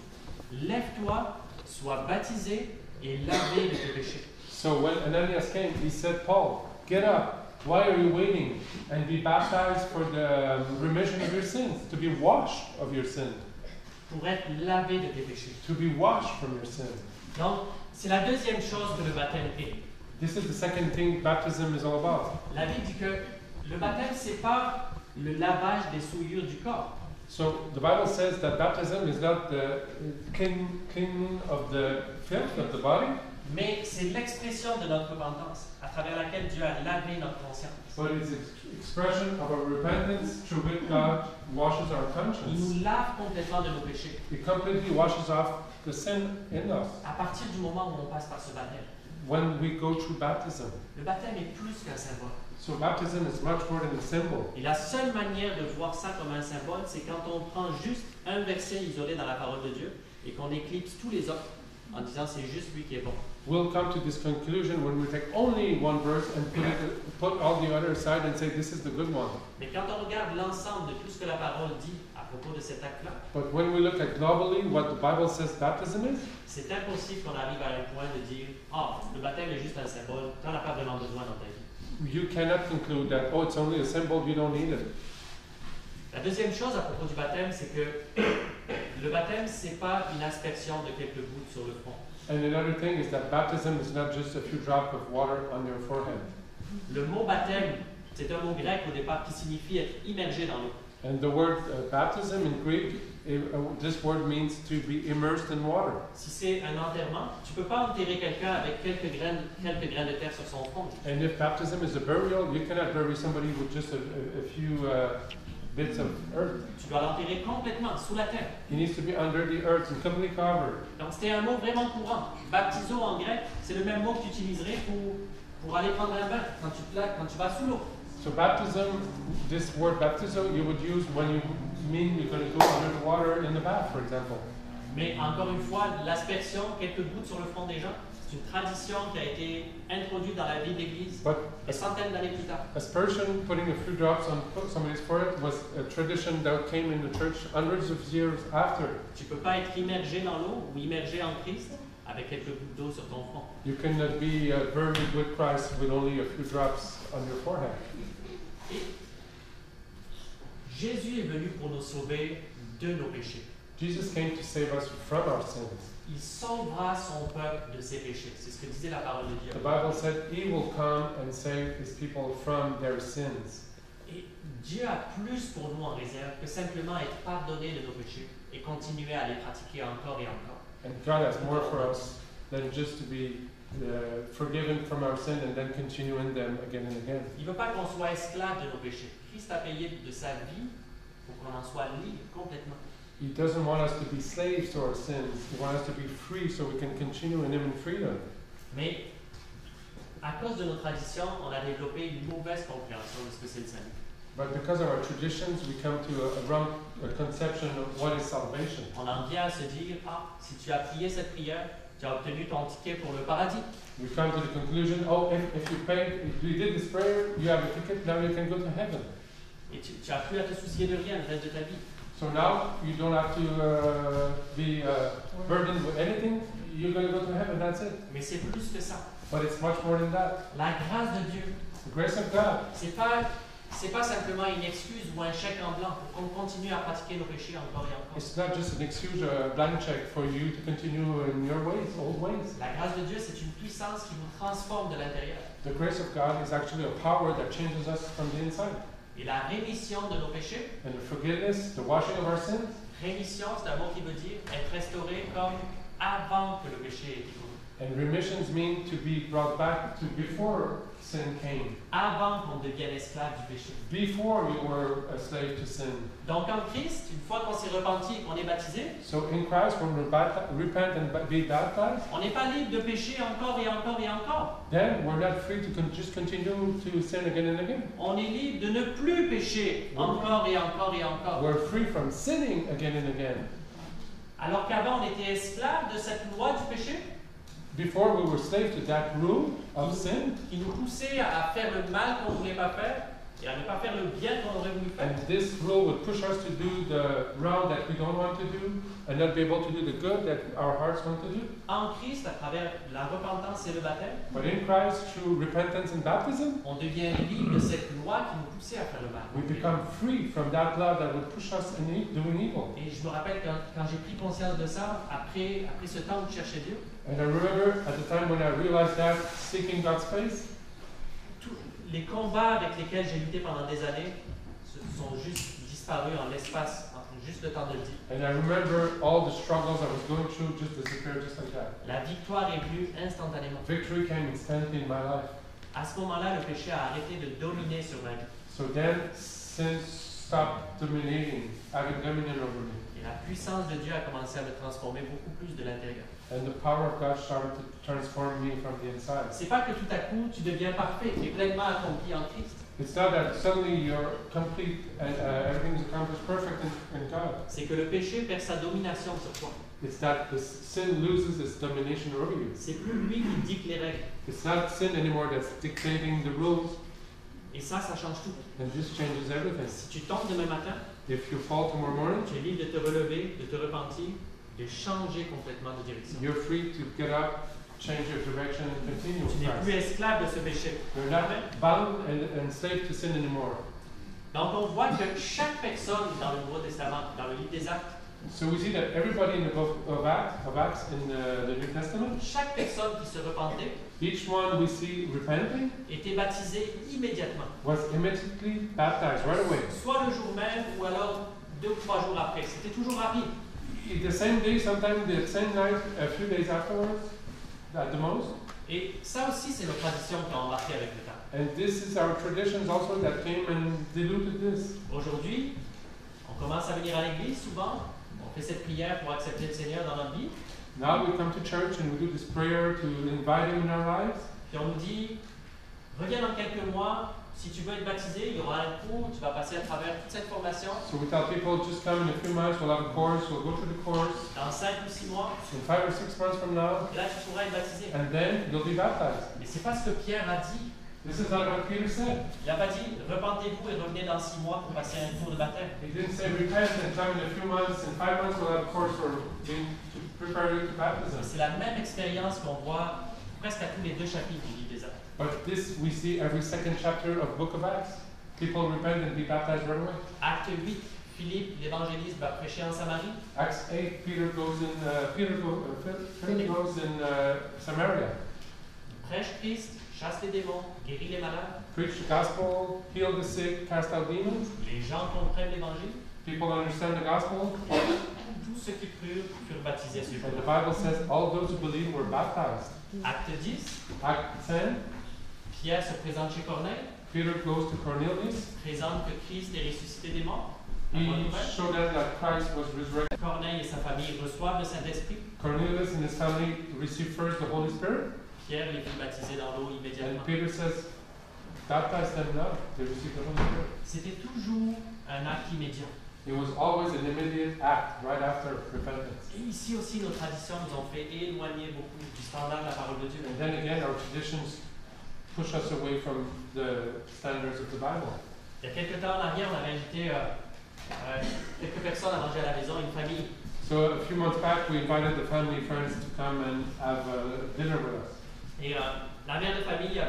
S1: Lève-toi, sois baptisé et lavé de tes péchés.
S2: So when Ananias came, he said, Paul, get up. Why are you waiting? And be baptized for the remission of your sins, to be washed of your sin,
S1: Pour être lavé de tes péchés.
S2: to be washed from your sin.
S1: Donc, c'est la deuxième chose que le baptême est.
S2: This is the second thing baptism is all about.
S1: La Bible dit que le baptême, c'est pas le lavage des souillures du corps.
S2: So the Bible says that baptism is not the cleaning of the filth of the body,
S1: Mais c'est l'expression de notre repentance, à travers laquelle Dieu a lavé notre conscience.
S2: but it's expression of our repentance through which God washes our
S1: Il
S2: conscience.
S1: nous lave complètement de nos péchés.
S2: It completely washes off the sin in us
S1: À partir du moment où on passe par ce baptême.
S2: when we go through baptism.
S1: Le baptême est plus qu'un symbole.
S2: So baptism is much more than a symbol.
S1: Et la seule manière de voir ça comme un symbole, c'est quand on prend juste un verset isolé dans la parole de Dieu et qu'on éclipse tous les autres en disant c'est juste lui qui est bon.
S2: We'll come to this conclusion when we take only one verse and put all the other aside and say this is the good one.
S1: Mais quand on regarde l'ensemble de tout ce que la parole dit à propos de cet acte-là,
S2: But when we look at globally what the Bible says baptism is,
S1: c'est impossible qu'on arrive à un point de dire « Ah, le baptême est juste un symbole, tu n'en as pas vraiment besoin dans ta vie. »
S2: you cannot conclude that, oh, it's only a symbol, you don't need it.
S1: La deuxième chose à propos du baptême, c'est que le baptême, c'est pas une aspersion de quelques gouttes sur le front.
S2: And another thing is that baptism is not just a few drops of water on your forehead.
S1: Le mot baptême, c'est un mot grec au départ qui signifie être immergé dans l'eau.
S2: And the word baptism in Greek, this word means to be immersed in water.
S1: Si c'est un enterrement, tu peux pas enterrer quelqu'un avec quelques grains de terre sur son front.
S2: And if baptism is a burial, you cannot bury somebody with just a few bits of earth.
S1: Tu dois l'enterrer complètement sous la terre.
S2: He needs to be under the earth and completely covered.
S1: Donc c'était un mot vraiment courant. Baptizo en grec, c'est le même mot que tu utiliserais pour aller prendre un bain quand tu vas sous l'eau.
S2: So baptism, this word baptizo, you would use when you mean you're going to go under the water in the bath, for example.
S1: Mais encore une fois, l'aspersion, quelques gouttes sur le front des gens, c'est une tradition qui a été introduite dans la vie de l'Église
S2: But
S1: des centaines d'années plus tard.
S2: aspersion, putting a few drops on somebody's forehead, was a tradition that came in the church hundreds of years after.
S1: Tu ne peux pas être immergé dans l'eau ou immergé en Christ avec quelques gouttes d'eau sur ton front.
S2: You cannot be buried with Christ with only a few drops on your forehead.
S1: Et Jésus est venu pour nous sauver de nos péchés.
S2: Jesus came to save us from our sins.
S1: Il sauvera son peuple de ses péchés. C'est ce que disait la parole de Dieu.
S2: The Bible said He will come and save His people from their sins.
S1: Et Dieu a plus pour nous en réserve que simplement être pardonné de nos péchés et continuer à les pratiquer encore et encore.
S2: And God has more for us than just to be forgiven from our sin and then continue in them again and again.
S1: Il ne veut pas qu'on soit esclave de nos péchés. Christ a payé de sa vie pour qu'on en soit libre complètement.
S2: He doesn't want us to be slaves to our sins. He wants us to be free so we can continue in Him in freedom.
S1: Mais à cause de nos traditions, on a développé une mauvaise compréhension de ce que c'est le salut.
S2: But because of our traditions, we come to a wrong conception of what is salvation.
S1: On en vient à se dire, ah, si tu as prié cette prière, tu as obtenu ton ticket pour le paradis.
S2: We come to the conclusion, oh, if you prayed, if you did this prayer, you have a ticket, now you can go to heaven.
S1: Et tu n'as plus à te soucier de rien le reste de ta vie.
S2: So now you don't have to be burdened with anything. You're going to go to heaven. That's it.
S1: Mais c'est plus que ça.
S2: But it's much more than that.
S1: La grâce de Dieu,
S2: The grace of God.
S1: c'est pas simplement une excuse ou un chèque en blanc pour qu'on continue à pratiquer nos péchés encore et encore.
S2: It's not just an excuse or a blank check for you to continue in your ways, old ways.
S1: La grâce de Dieu, c'est une puissance qui nous transforme de l'intérieur.
S2: The grace of God is actually a power that changes us from the inside.
S1: Et la rémission de nos péchés,
S2: And the forgiveness, the washing of our sins.
S1: rémission, c'est un mot qui veut dire être restauré comme avant que le péché ait été commis.
S2: And remissions mean to be brought back to before sin came.
S1: Avant qu'on devienne esclave du péché.
S2: Before you were a slave to sin.
S1: Donc en Christ, une fois qu'on s'est repenti et qu'on est baptisé,
S2: So in Christ, when we repent and be baptized,
S1: on n'est pas libre de pécher encore et encore et encore.
S2: then we're not free to just continue to sin again and again.
S1: On est libre de ne plus pécher encore et encore et encore.
S2: We're free from sinning again and again.
S1: Alors qu'avant on était esclave de cette loi du péché
S2: Before we were slaves to that rule of sin,
S1: qui nous poussait à faire le mal qu'on ne voulait pas faire et à ne pas faire le bien qu'on aurait voulu faire.
S2: and this rule would push us to do the wrong that we don't want to do, and not be able to do the good that our hearts want to do.
S1: En Christ, à travers la repentance et le baptême,
S2: But in Christ, through repentance and baptism,
S1: on devient libre de cette loi qui nous poussait à faire le mal.
S2: we become free from that law that would push us in doing evil.
S1: Et je me rappelle quand j'ai pris conscience de ça, après ce temps où je cherchais Dieu,
S2: And I remember at the time when I realized that, seeking God's face,
S1: tous les combats avec lesquels j'ai lutté pendant des années sont juste disparus en l'espace, en juste le temps de le dire.
S2: and I remember all the struggles I was going through just disappeared just like that.
S1: La victoire est venue instantanément.
S2: Victory came instantly in my life.
S1: À ce moment-là, le péché a arrêté de dominer sur ma vie.
S2: So then sin stopped dominating, having dominion over me.
S1: Et la puissance de Dieu a commencé à me transformer beaucoup plus de l'intérieur.
S2: And the power of God started to transform me from the inside.
S1: C'est pas que tout à coup tu deviens parfait et pleinement accompli en Christ.
S2: It's not that suddenly you're complete and everything is accomplished perfect in God.
S1: C'est que le péché perd sa domination sur toi.
S2: It's that the sin loses its domination over you.
S1: C'est plus lui qui dicte les règles.
S2: It's not sin anymore that's dictating the rules,
S1: Et ça change tout.
S2: and this changes everything.
S1: Si tu tombes demain matin,
S2: If you fall tomorrow morning,
S1: tu es libre de te relever, de te repentir, de changer complètement de direction.
S2: you're free to get up, change your direction, and continue
S1: Tu
S2: with
S1: n'es plus
S2: Christ.
S1: esclave de ce péché.
S2: You're not bound and slave to sin anymore.
S1: Donc on voit que chaque personne dans le Nouveau Testament, dans le livre des Actes,
S2: So we see that everybody in the book of Acts in the New Testament,
S1: chaque personne qui se repentait
S2: each one we see repenting
S1: était baptisée immédiatement.
S2: was immediately baptized right away.
S1: Soit le jour même ou alors 2 ou 3 jours après. C'était toujours rapide.
S2: The same day, sometimes the same night, a few days afterwards, at the most.
S1: Et ça aussi, c'est nos traditions qui ont embarqué avec le temps.
S2: And this is our traditions also that came and diluted this.
S1: Aujourd'hui, on commence à venir à l'église souvent. On fait cette prière pour accepter le Seigneur dans notre vie.
S2: Now we come to church and we do this prayer to invite Him in our lives.
S1: Puis on nous dit, reviens dans quelques mois, si tu veux être baptisé, il y aura un cours, tu vas passer à travers toute cette formation.
S2: So we tell people just come in a few months, we'll have a course, we'll go through the course.
S1: Dans 5 ou 6 mois,
S2: In 5 or 6 months from now,
S1: et là tu pourras être baptisé.
S2: and then you'll be baptized.
S1: Mais c'est pas ce que Pierre a dit.
S2: This is not what Peter said.
S1: Il n'a pas dit repentez-vous et revenez dans 6 mois pour passer un tour de baptême.
S2: He didn't say repent and come in a few months. In 5 months we'll have a course for being to prepare you to baptism.
S1: C'est la même expérience qu'on voit presque à tous les 2 chapitres du livre des Actes.
S2: But this we see every second chapter of Book of Acts. People repent and be baptized right away.
S1: Acte 8, Philippe, l'évangéliste, va prêcher en Samarie.
S2: Acts 8, Peter goes in. Philip goes in Samaria.
S1: Prêche Christ, chasse les démons, guérit les malades.
S2: Preach the gospel, heal the sick, cast out demons.
S1: Les gens comprennent l'évangile.
S2: People understand the gospel.
S1: Tous ceux qui crurent furent baptisés ce
S2: And the
S1: jour-là.
S2: Bible says all those who believe were baptized.
S1: Acte 10,
S2: Act 10,
S1: Pierre se présente chez Corneille,
S2: Peter goes to Cornelius.
S1: présente que Christ est ressuscité des morts. La
S2: He
S1: bonne nouvelle.
S2: showed them that Christ was resurrected.
S1: Corneille et sa famille reçoivent le Saint-Esprit.
S2: Cornelius and his family received first the Holy Spirit.
S1: Pierre les fit baptiser dans l'eau
S2: And
S1: immédiatement.
S2: Peter says, baptize them now. They received the Holy Spirit.
S1: C'était toujours un acte immédiat.
S2: It was always an immediate act right after repentance.
S1: Et ici aussi, nos traditions nous ont fait éloigner beaucoup du standard de la parole de Dieu.
S2: And then again, our traditions push us away from the standards of the Bible.
S1: Il y a quelques temps en arrière, on avait invité quelques personnes à manger à la maison, une famille.
S2: So a few months back, we invited the family friends to come and have dinner with us.
S1: Et la mère de famille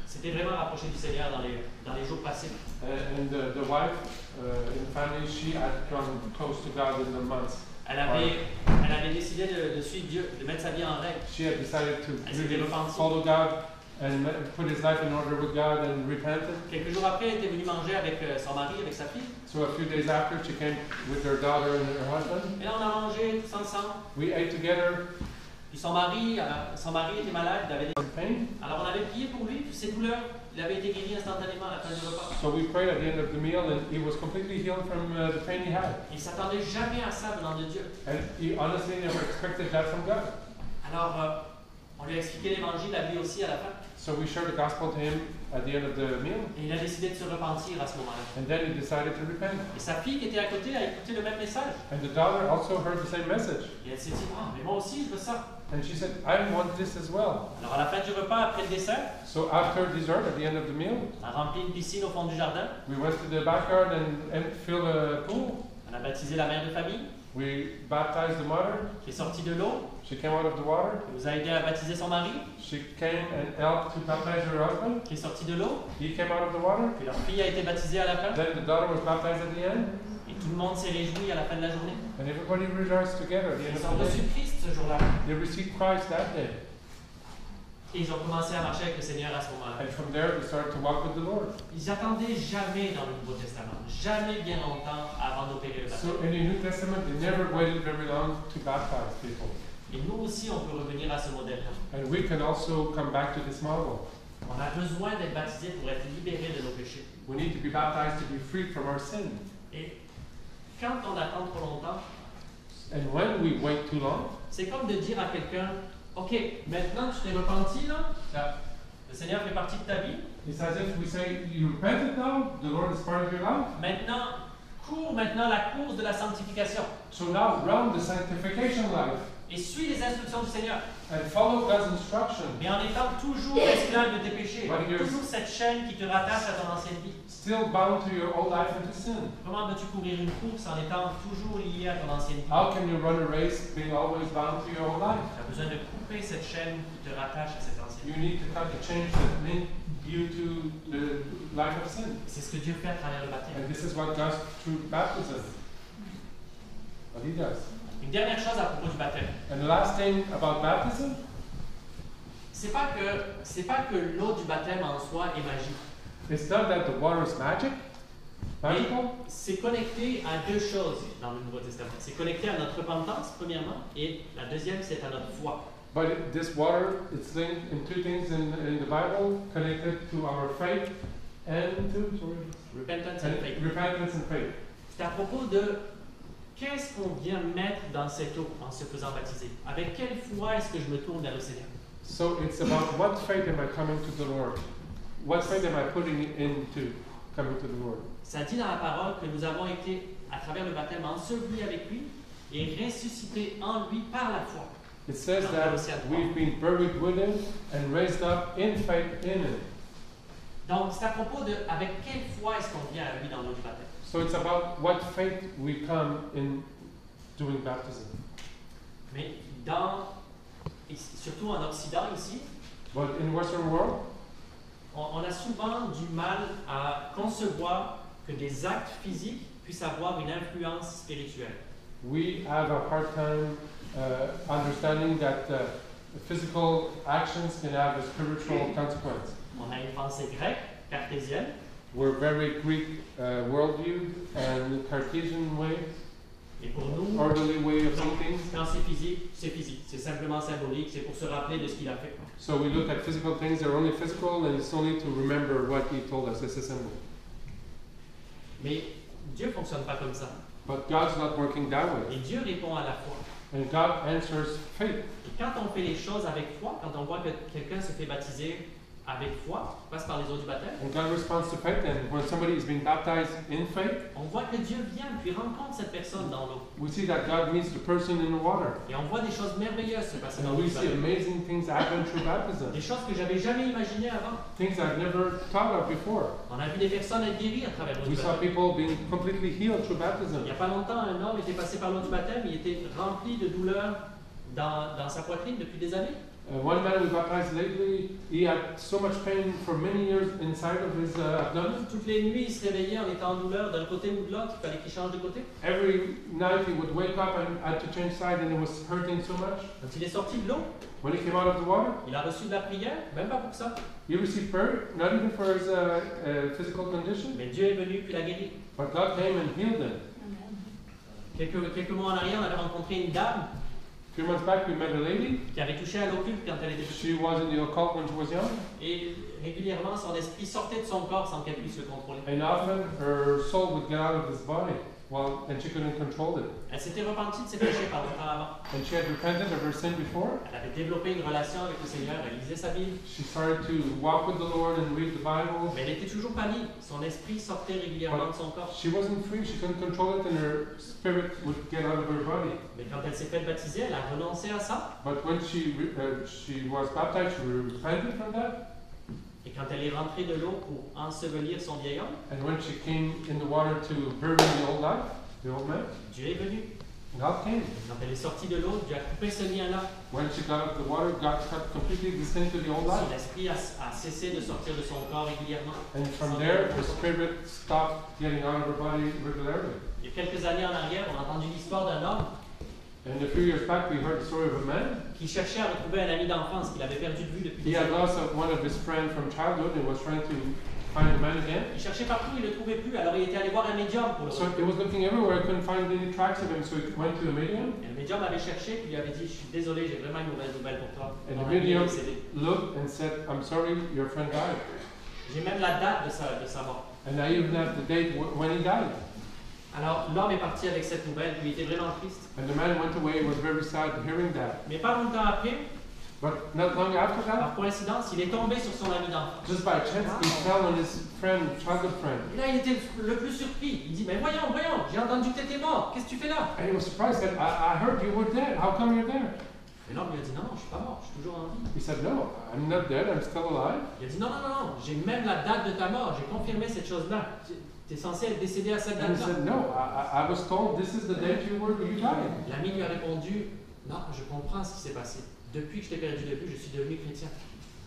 S1: s'était vraiment rapprochée du Seigneur dans les jours passés.
S2: And the wife in the family, she had come close to God in the months.
S1: Elle avait décidé de suivre Dieu, de mettre sa vie en règle.
S2: She had decided to
S1: Elle s'était
S2: really
S1: repentie.
S2: follow God and put his life in order with God and repented.
S1: Quelques jours après, elle était venue manger avec son mari, avec sa fille.
S2: So a few days after, she came with her daughter and her husband.
S1: Et là, on a mangé tous ensemble.
S2: We ate together.
S1: Puis son mari était malade, il avait des...
S2: Pain.
S1: Alors on avait prié pour lui, puis ses douleurs, il avait été guéri instantanément à la fin du repas.
S2: So we prayed at the end of the meal, and he was completely healed from the pain he had.
S1: Il ne s'attendait jamais à ça venant de Dieu.
S2: And he honestly never expected that from God.
S1: Alors, on lui a expliqué l'évangile à lui aussi à la fin.
S2: So we shared the gospel to him at the end of the meal,
S1: Et il a décidé de se repentir à ce moment-là.
S2: and then he decided to repent.
S1: Et sa fille qui était à côté a écouté le même message.
S2: And the daughter also heard the same message.
S1: Et elle s'est dit, ah, mais moi aussi je veux ça.
S2: And she said, I want this as well.
S1: Alors à la fin du repas, après le dessert,
S2: So after dessert, at the end of the meal,
S1: on a rempli une piscine au fond du jardin.
S2: we went to the backyard and filled a pool.
S1: On a baptisé la mère de famille
S2: We baptized the mother.
S1: qui est sortie de l'eau,
S2: She came out of the water.
S1: qui nous a aidé à baptiser son mari,
S2: She came and helped to baptize her husband.
S1: qui est sorti de l'eau.
S2: He came out of the water.
S1: Puis leur fille a été baptisée à la fin.
S2: Then the daughter was baptized at the end.
S1: Et tout le monde s'est réjoui à la fin de la journée.
S2: And everybody rejoiced together at the end
S1: Ils
S2: of
S1: ont
S2: the
S1: reçu
S2: day.
S1: Christ ce jour-là.
S2: They received Christ that day.
S1: Et ils ont commencé à marcher avec le Seigneur à ce moment-là.
S2: And from there, they started to walk with the Lord.
S1: Ils n'attendaient jamais dans le Nouveau Testament, jamais bien longtemps avant d'opérer le baptême.
S2: So in the New Testament, they never waited very long to baptize people.
S1: Et nous aussi, on peut revenir à ce modèle-là.
S2: And we can also come back to this model.
S1: On a besoin d'être baptisé pour être libéré de nos péchés.
S2: We need to be baptized to be freed from our sin.
S1: Et quand on attend trop longtemps,
S2: And when we wait too long,
S1: c'est comme de dire à quelqu'un, ok, maintenant tu t'es repenti là, le Seigneur fait partie de ta vie,
S2: it's as if we say, you repented now, the Lord is part of your life.
S1: maintenant, cours maintenant la course de la sanctification
S2: So now run the sanctification life
S1: et suis les instructions du Seigneur.
S2: and follow God's instruction.
S1: Mais en étant toujours esclave de tes péchés,
S2: But you're-
S1: toujours cette chaîne qui te rattache à ton ancienne vie.
S2: Still bound to your old life and to sin.
S1: Comment veux-tu courir une course en étant toujours lié à ton ancienne vie?
S2: How can you run a race being always bound to your old life?
S1: Tu as besoin de couper cette chaîne qui te rattache à cette ancienne vie.
S2: You need to cut the chains that link you to the life of sin.
S1: C'est ce que Dieu fait à travers le baptême.
S2: And this is what does through baptism. What he does.
S1: Une dernière chose à propos du baptême.
S2: And the last thing about baptism,
S1: C'est pas que l'eau du baptême en soi est magique.
S2: it's not that the water is magical.
S1: C'est connecté à deux choses dans le Nouveau Testament. C'est connecté à notre repentance, premièrement, et la deuxième, c'est à notre foi.
S2: But this water, it's linked in two things in the Bible, connected to our faith and to
S1: Repentance and faith.
S2: repentance and faith.
S1: C'est à propos de qu'est-ce qu'on vient mettre dans cette eau en se faisant baptiser. Avec quelle foi est-ce que je me tourne vers le Seigneur?
S2: So it's about what faith am I coming to the Lord? What faith am I putting into coming to the Lord?
S1: Ça dit dans la parole que nous avons été, à travers le baptême, ensevelis avec lui et ressuscités en lui par la foi.
S2: It says that we've been buried with him and raised up in faith in him.
S1: Donc, c'est à propos de avec quelle foi est-ce qu'on vient à lui dans l'eau du baptême.
S2: So it's about what faith we come in doing baptism.
S1: Mais et surtout en Occident ici,
S2: But in Western world,
S1: on a souvent du mal à concevoir que des actes physiques puissent avoir une influence spirituelle.
S2: we have a hard time understanding that physical actions can have a spiritual consequence.
S1: On a une pensée grecque, cartésienne,
S2: We're very Greek worldview and Cartesian way,
S1: et pour nous,
S2: orderly way of seeing things.
S1: quand c'est physique, c'est simplement symbolique, c'est pour se rappeler de ce qu'il a fait.
S2: So we look at physical things, they're only physical, and it's only to remember what he told us. It's a symbol.
S1: Mais Dieu ne fonctionne pas comme ça.
S2: But God's not working that way.
S1: Et Dieu répond à la foi.
S2: And God answers faith.
S1: Et quand on fait les choses avec foi, quand on voit que quelqu'un se fait baptiser avec foi, passe par les eaux du baptême,
S2: And God responds to faith, and when somebody is being baptized in faith,
S1: on voit que Dieu vient puis rencontre cette personne dans l'eau.
S2: we see that God meets the person in the water.
S1: Et on voit des choses merveilleuses se passer dans
S2: And
S1: l'eau
S2: we
S1: du
S2: see
S1: baptême.
S2: amazing things happen through baptism.
S1: Des choses que j'avais jamais imaginées avant.
S2: Things I've never thought of before.
S1: On a vu des personnes être guéries à travers l'eau
S2: We
S1: du
S2: saw
S1: baptême.
S2: people being completely healed through
S1: Il
S2: baptism.
S1: n'y a pas longtemps, un homme était passé par l'eau du baptême, il était rempli de douleurs dans sa poitrine depuis des années.
S2: One man we baptized lately, he had so much pain for many years inside of his abdomen.
S1: Toutes les nuits, il se réveillait en étant en douleur d'un côté ou de l'autre, il fallait qu'il change de côté.
S2: Every night he would wake up and had to change side, and it was hurting so much.
S1: Quand il est sorti de l'eau,
S2: When he came out of the water,
S1: il a reçu de la prière, même pas pour ça.
S2: he received prayer, not even for his physical condition,
S1: Mais Dieu est venu puis l'a guéri.
S2: but God came and healed him.
S1: Quelques mois en arrière, on avait rencontré une dame
S2: A few months back, we met a lady.
S1: qui avait touché à l'occulte quand elle était petite.
S2: She was in the occult when she was young,
S1: Et régulièrement, son esprit sortait de son corps sans qu'elle puisse le contrôler.
S2: and often her soul would get out of his body, and she couldn't control it.
S1: Elle s'était repentie de ses péchés par longtemps avant.
S2: And she had repented of her sin before.
S1: Elle avait développé une relation avec le Seigneur, elle lisait sa Bible.
S2: She started to walk with the Lord and read the Bible.
S1: Mais elle était toujours pas libre. Son esprit sortait régulièrement de son corps.
S2: She wasn't free, she couldn't control it, and her spirit would get out of her body.
S1: Mais quand elle s'est fait baptiser, elle a renoncé à ça.
S2: But when she was baptized, she repented from that.
S1: Et quand elle est rentrée de l'eau pour ensevelir son vieil homme,
S2: And when she came in the water to bury the old life, the old man,
S1: Dieu est venu.
S2: God came.
S1: Et quand elle est sortie de l'eau, Dieu a coupé ce lien-là.
S2: When she got out of the water, God cut completely this thing to the old life.
S1: Son esprit a cessé de sortir de son corps régulièrement.
S2: And from there, the spirit stopped getting out of her body regularly.
S1: Il y a quelques années en arrière, on a entendu l'histoire d'un homme
S2: And a few years back, we heard the story of a man.
S1: qui cherchait à retrouver un ami d'enfance qu'il avait perdu de vue depuis
S2: He
S1: des
S2: had
S1: années.
S2: lost one of his friends from childhood and was trying to find the man again.
S1: Il cherchait partout, il ne le trouvait plus, alors il était allé voir un médium pour le
S2: So
S1: retrouver.
S2: he was looking everywhere, couldn't find any tracks of him, so he went to the medium.
S1: Et le médium avait cherché, puis lui avait dit, je suis désolé, j'ai vraiment une mauvaise nouvelle pour toi.
S2: And
S1: Ton
S2: the
S1: ami est
S2: medium
S1: décédé.
S2: looked and said, I'm sorry, your friend died.
S1: J'ai même la date de sa mort.
S2: And I even have the date when he died.
S1: Alors l'homme est parti avec cette nouvelle, puis il était vraiment triste.
S2: And the man went away and was very sad hearing that.
S1: Mais pas longtemps après,
S2: But not long after that,
S1: par coïncidence, il est tombé sur son ami d'enfance.
S2: just by chance, he fell on his friend, childhood friend.
S1: Et là, il était le plus surpris. Il dit, mais voyons, j'ai entendu que tu étais mort. Qu'est-ce que tu fais là?
S2: And he was surprised that I heard you were dead. How come you're there?
S1: Et l'homme lui a dit, non, je suis pas mort, je suis toujours en vie.
S2: He said, No, I'm not dead. I'm still alive.
S1: Il a dit, non, j'ai même la date de ta mort, j'ai confirmé cette chose-là. Tu es censé être décédé à cette
S2: And he
S1: date-là.
S2: said, No, I was told this is the date you died.
S1: L'ami lui a répondu, non, je comprends ce qui s'est passé. Depuis que je t'ai perdu de vue, je suis devenu chrétien.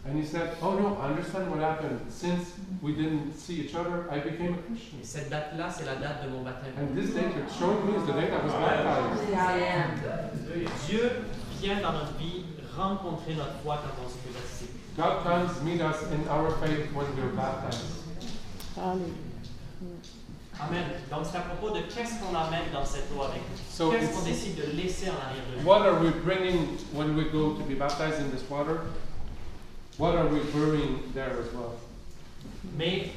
S2: And he said, Oh no, I understand what happened. Since we didn't see each other, I became a Christian.
S1: Et cette date-là, c'est la date de mon baptême.
S2: And this date you're showing me is the date I was baptized.
S1: Dieu vient dans notre vie rencontrer notre foi quand on se fait baptiser.
S2: God comes meet us in our faith when we're baptized.
S1: Amen. Donc c'est à propos de qu'est-ce qu'on amène dans cette eau avec nous.
S2: So
S1: Qu'est-ce qu'on
S2: it's,
S1: décide de laisser en arrière de nous.
S2: what are we bringing when we go to be baptized in this water? What are we burying there as well?
S1: Mais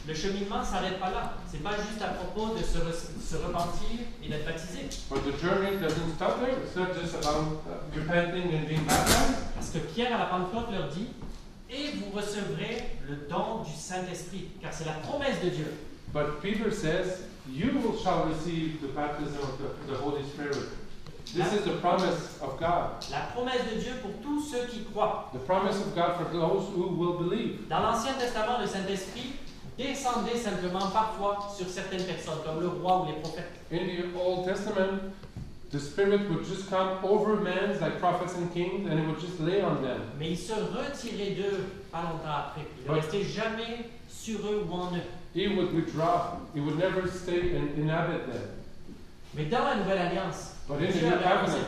S1: le cheminement ne s'arrête pas là. C'est pas juste à propos de se repentir et d'être baptisé.
S2: But the journey doesn't stop there. It's not just about repenting and being baptized.
S1: Parce que Pierre à la Pentecôte leur dit, et vous recevrez le don du Saint-Esprit, car c'est la promesse de Dieu.
S2: But Peter says, You shall receive the baptism of the Holy Spirit. This is the promise of God.
S1: La promesse de Dieu pour tous ceux qui croient.
S2: The promise of God for those who will believe.
S1: Dans l'Ancien Testament, le Saint-Esprit descendait simplement parfois sur certaines personnes, comme le roi ou les prophètes.
S2: In the Old Testament, the Spirit would just come over men like prophets and kings, and it would just lay on them.
S1: Mais il se retirait d'eux pas longtemps après. Il ne
S2: Ouais.
S1: restait jamais sur eux ou en eux.
S2: He would withdraw. He would never stay and inhabit them.
S1: Mais dans la Nouvelle Alliance,
S2: But in the
S1: Dieu
S2: New
S1: avait annoncé,
S2: Covenant,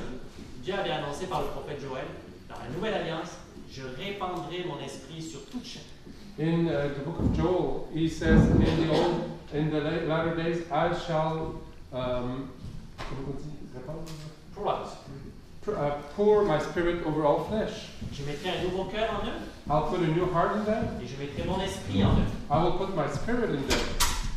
S1: Dieu avait annoncé par le prophète Joël, dans la Nouvelle Alliance, je répandrai mon esprit sur toute chair.
S2: in the book of Joel, he says, in the latter days, I shall pour my spirit over all flesh.
S1: Je mettrai un nouveau cœur en eux
S2: I'll put a new heart in them.
S1: et je mettrai mon esprit en eux.
S2: I will put my spirit in them.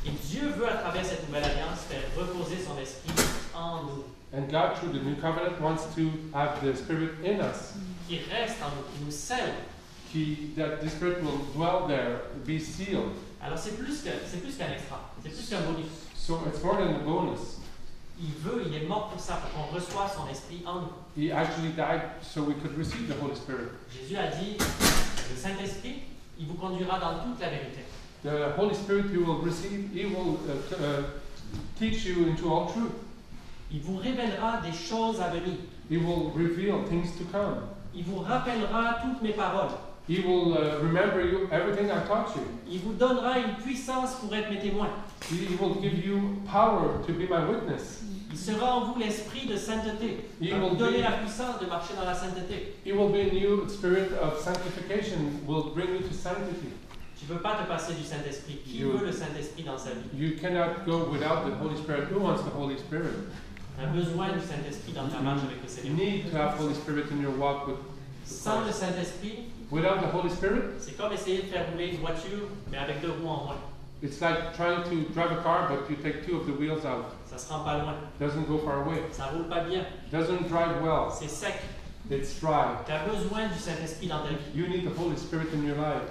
S1: Et Dieu veut, à travers cette nouvelle alliance, faire reposer son esprit en nous,
S2: And God, through the new covenant, wants to have the spirit in us.
S1: qui reste en nous, qui nous scelle.
S2: That the spirit will dwell there, be sealed.
S1: Alors c'est plus qu'un extra, c'est plus qu'un bonus.
S2: So it's more than a bonus.
S1: Il est mort pour ça, pour qu'on reçoive son esprit en nous.
S2: He actually died so we could receive the Holy Spirit.
S1: Jésus a dit, le Saint-Esprit, il vous conduira dans toute la vérité.
S2: The Holy Spirit you will receive, He will teach you into all truth.
S1: Il vous révélera des choses à venir.
S2: He will reveal things to come.
S1: Il vous rappellera toutes mes paroles.
S2: He will remember you everything I taught you.
S1: Il vous donnera une puissance pour être mes témoins.
S2: He will give you power to be my witness.
S1: Il sera en vous l'esprit de sainteté. Il va
S2: Il
S1: vous
S2: will
S1: donner
S2: be-
S1: la puissance de marcher dans la sainteté.
S2: He will be a new spirit of sanctification, will bring you to sanctity.
S1: Tu ne veux pas te passer du Saint-Esprit. Qui
S2: You-
S1: veut le Saint-Esprit dans sa vie?
S2: You cannot go without the Holy Spirit. Who wants the Holy Spirit?
S1: Tu as besoin du Saint-Esprit dans ta marche avec le
S2: You
S1: Seigneur.
S2: need to have Holy Spirit in your walk with
S1: Sans le
S2: Christ.
S1: Saint-Esprit,
S2: Without the Holy Spirit,
S1: c'est comme essayer de faire rouler une voiture, mais avec 2 roues en moins.
S2: it's like trying to drive a car, but you take 2 of the wheels out.
S1: Ça ne se rend pas loin.
S2: Doesn't go far away.
S1: Ça ne roule pas bien.
S2: Doesn't drive well.
S1: C'est sec.
S2: It's dry.
S1: Tu as besoin du Saint-Esprit dans ta vie.
S2: You need the Holy Spirit in your life.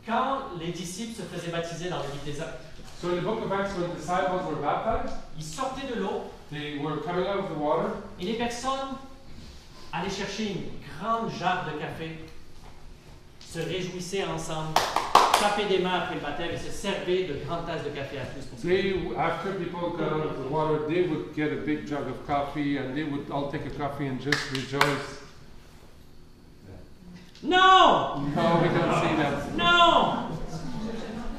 S1: Quand les disciples se faisaient baptiser dans le livre des Actes,
S2: So in the book of Acts, when the disciples were baptized,
S1: ils sortaient de l'eau
S2: they were coming out of the water,
S1: et les personnes allaient chercher une grande jarre de café, se réjouissaient ensemble, tapaient des mains après le baptême et se servaient de grandes tasses de café à tous. Pour se
S2: after people got out of the water, they would get a big jug of coffee and they would all take a coffee and just rejoice.
S1: Non!
S2: No, we don't see that.
S1: Non!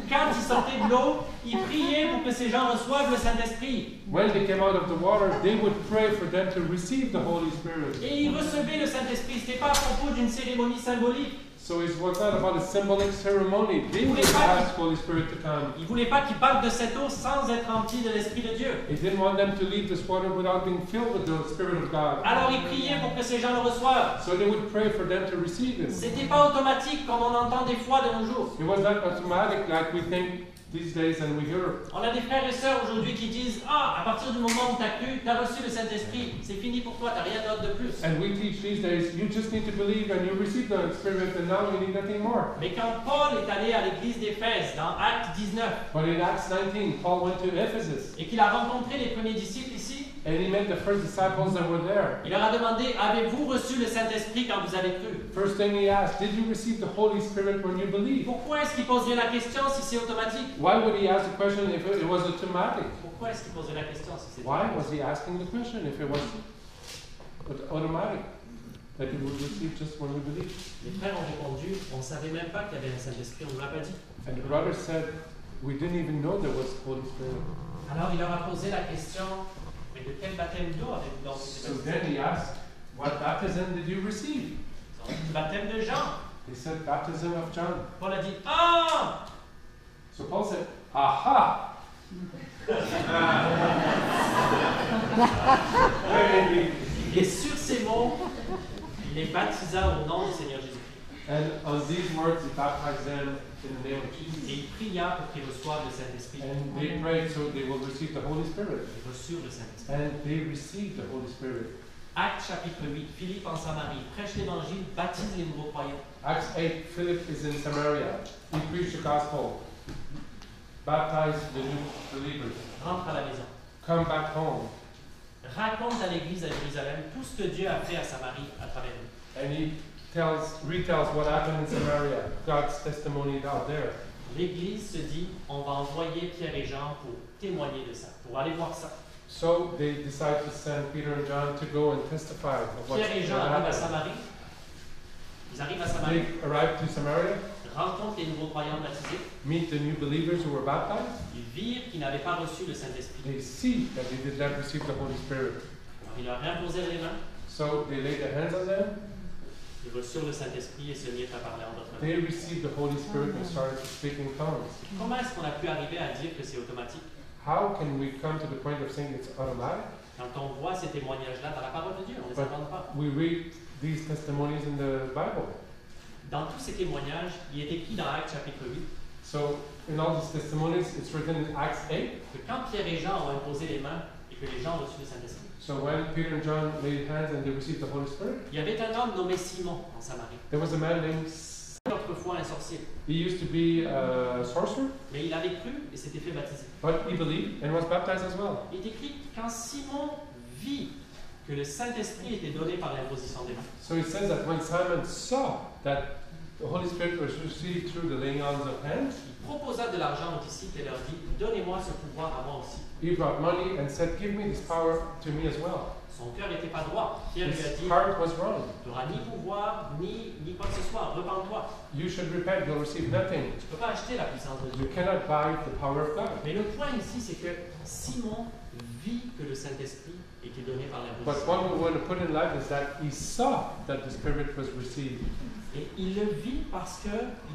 S1: Quand ils sortaient de l'eau, ils priaient pour que ces gens reçoivent le Saint-Esprit.
S2: When they came out of the water, they would pray for them to receive the Holy Spirit.
S1: Et ils recevaient le Saint-Esprit. Ce n'était pas à propos d'une cérémonie symbolique.
S2: So it was not about a symbolic ceremony. They would ask Holy Spirit to come.
S1: Ils ne voulaient pas qu'ils partent de cette eau sans être remplis de l'Esprit de Dieu.
S2: He didn't want them to leave this water without being filled with the Spirit of God.
S1: Alors ils priaient pour que ces gens le reçoivent.
S2: So they would pray for them to receive it.
S1: C'était pas automatique comme on entend des fois de nos jours.
S2: It was not automatic like we think these days and we hear.
S1: On a des frères et sœurs aujourd'hui qui disent ah, à partir du moment où tu as cru, tu as reçu le Saint-Esprit, c'est fini pour toi, tu n'as rien d'autre de plus.
S2: And we teach these days, you just need to believe and you receive the Spirit and now you need nothing more.
S1: Mais quand Paul est allé à l'église d'Éphèse, dans Actes 19,
S2: But in Acts 19, Paul went to Ephesus
S1: et qu'il a rencontré les premiers disciples ici,
S2: and he met the first disciples that were there.
S1: il leur a demandé avez-vous reçu le Saint-Esprit quand vous avez cru?
S2: First thing he asked, did you receive the Holy Spirit when you believed?
S1: Pourquoi est-ce qu'il posait la question si c'est automatique?
S2: Why would he ask the question if it was automatic?
S1: Pourquoi est-ce qu'il posait la question si c'est
S2: Why
S1: automatique?
S2: was he asking the question if it was automatic? That you would receive just when we believe?
S1: Les frères ont répondu on ne savait même pas qu'il y avait un Saint-Esprit, on ne nous l'a pas dit.
S2: And the brothers said, we didn't even know there was Holy Spirit.
S1: Alors il leur a posé la question mais de quel baptême d'eau avez-vous donc été
S2: So
S1: baptisés?
S2: then he asked, what baptism did you receive?
S1: Ils ont dit, le baptême de Jean.
S2: They said, baptism of John.
S1: Paul a dit ah!
S2: So Paul said, aha!
S1: Et sur ces mots, il les baptisa au nom du Seigneur Jésus.
S2: And on these words, he baptized them in the name of
S1: Et
S2: Jesus.
S1: il pria pour qu'ils reçoivent le Saint-Esprit.
S2: And they prayed so they will receive the Holy Spirit.
S1: Ils reçurent le Saint-Esprit.
S2: And they received the Holy Spirit.
S1: Actes chapitre 8, Philippe en Samarie prêche l'évangile, baptise les nouveaux croyants.
S2: Acts 8, Philip is in Samaria. He preached the gospel. Baptized the new believers.
S1: Rentre à la maison.
S2: Come back home.
S1: raconte à l'église à Jérusalem tout ce que Dieu a fait à Samarie à travers lui.
S2: And he retells what happened in Samaria, God's testimony out there.
S1: L'église se dit, on va envoyer Pierre et Jean pour témoigner de ça, pour aller voir ça.
S2: So they decide to send Peter and John to go and testify of what
S1: Pierre et Jean arrivent à
S2: happened.
S1: Samarie. Ils arrivent à Samarie,
S2: They arrive to Samaria,
S1: rencontrent les nouveaux croyants baptisés.
S2: meet the new believers who were baptized.
S1: Ils virent qu'ils n'avaient pas reçu le Saint-Esprit.
S2: They see that they did not receive the Holy Spirit.
S1: Alors, ils leur imposèrent les mains,
S2: So they laid their hands on them.
S1: ils reçurent le Saint-Esprit et se mirent à parler en d'autres langues.
S2: They received the Holy Spirit and started to speak in tongues.
S1: Comment est-ce qu'on a pu arriver à dire que c'est automatique
S2: How can we come to the point of saying it's automatic?
S1: quand on voit ces témoignages-là dans la parole de Dieu? On ne les invente pas.
S2: We read these testimonies in the Bible.
S1: Dans tous ces témoignages, il est écrit dans Actes chapitre 8
S2: So in all these testimonies, it's written in Acts 8.
S1: que quand Pierre et Jean ont imposé les mains et que les gens ont reçu le Saint-Esprit,
S2: So when Peter and John laid hands and they received the Holy Spirit,
S1: il y avait un homme nommé Simon en Samarie,
S2: there was a man named,
S1: autrefois un sorcier,
S2: he used to be a sorcerer,
S1: mais il avait cru et s'était fait baptiser.
S2: but he believed and was baptized as well.
S1: Il est écrit quand Simon vit que le Saint-Esprit était donné par l'imposition des mains,
S2: So it says that when Simon saw that the Holy Spirit was received through the laying on of hands,
S1: il proposa de l'argent aux disciples et leur dit, donnez-moi ce pouvoir à moi aussi.
S2: he brought money and said, give me this power to me as well.
S1: Son cœur n'était pas droit. Pierre lui a
S2: His
S1: dit,
S2: heart was wrong.
S1: tu n'auras ni pouvoir, ni quoi que ce soit, repens-toi.
S2: You should repent, you'll receive nothing.
S1: Tu ne peux pas acheter la puissance de Dieu.
S2: You cannot buy the power of God.
S1: Mais le point ici, c'est que Simon vit que le Saint-Esprit était donné par
S2: But
S1: l'imposition.
S2: what we want to put in light is that he saw that the Spirit was received.
S1: Et il le vit parce qu'il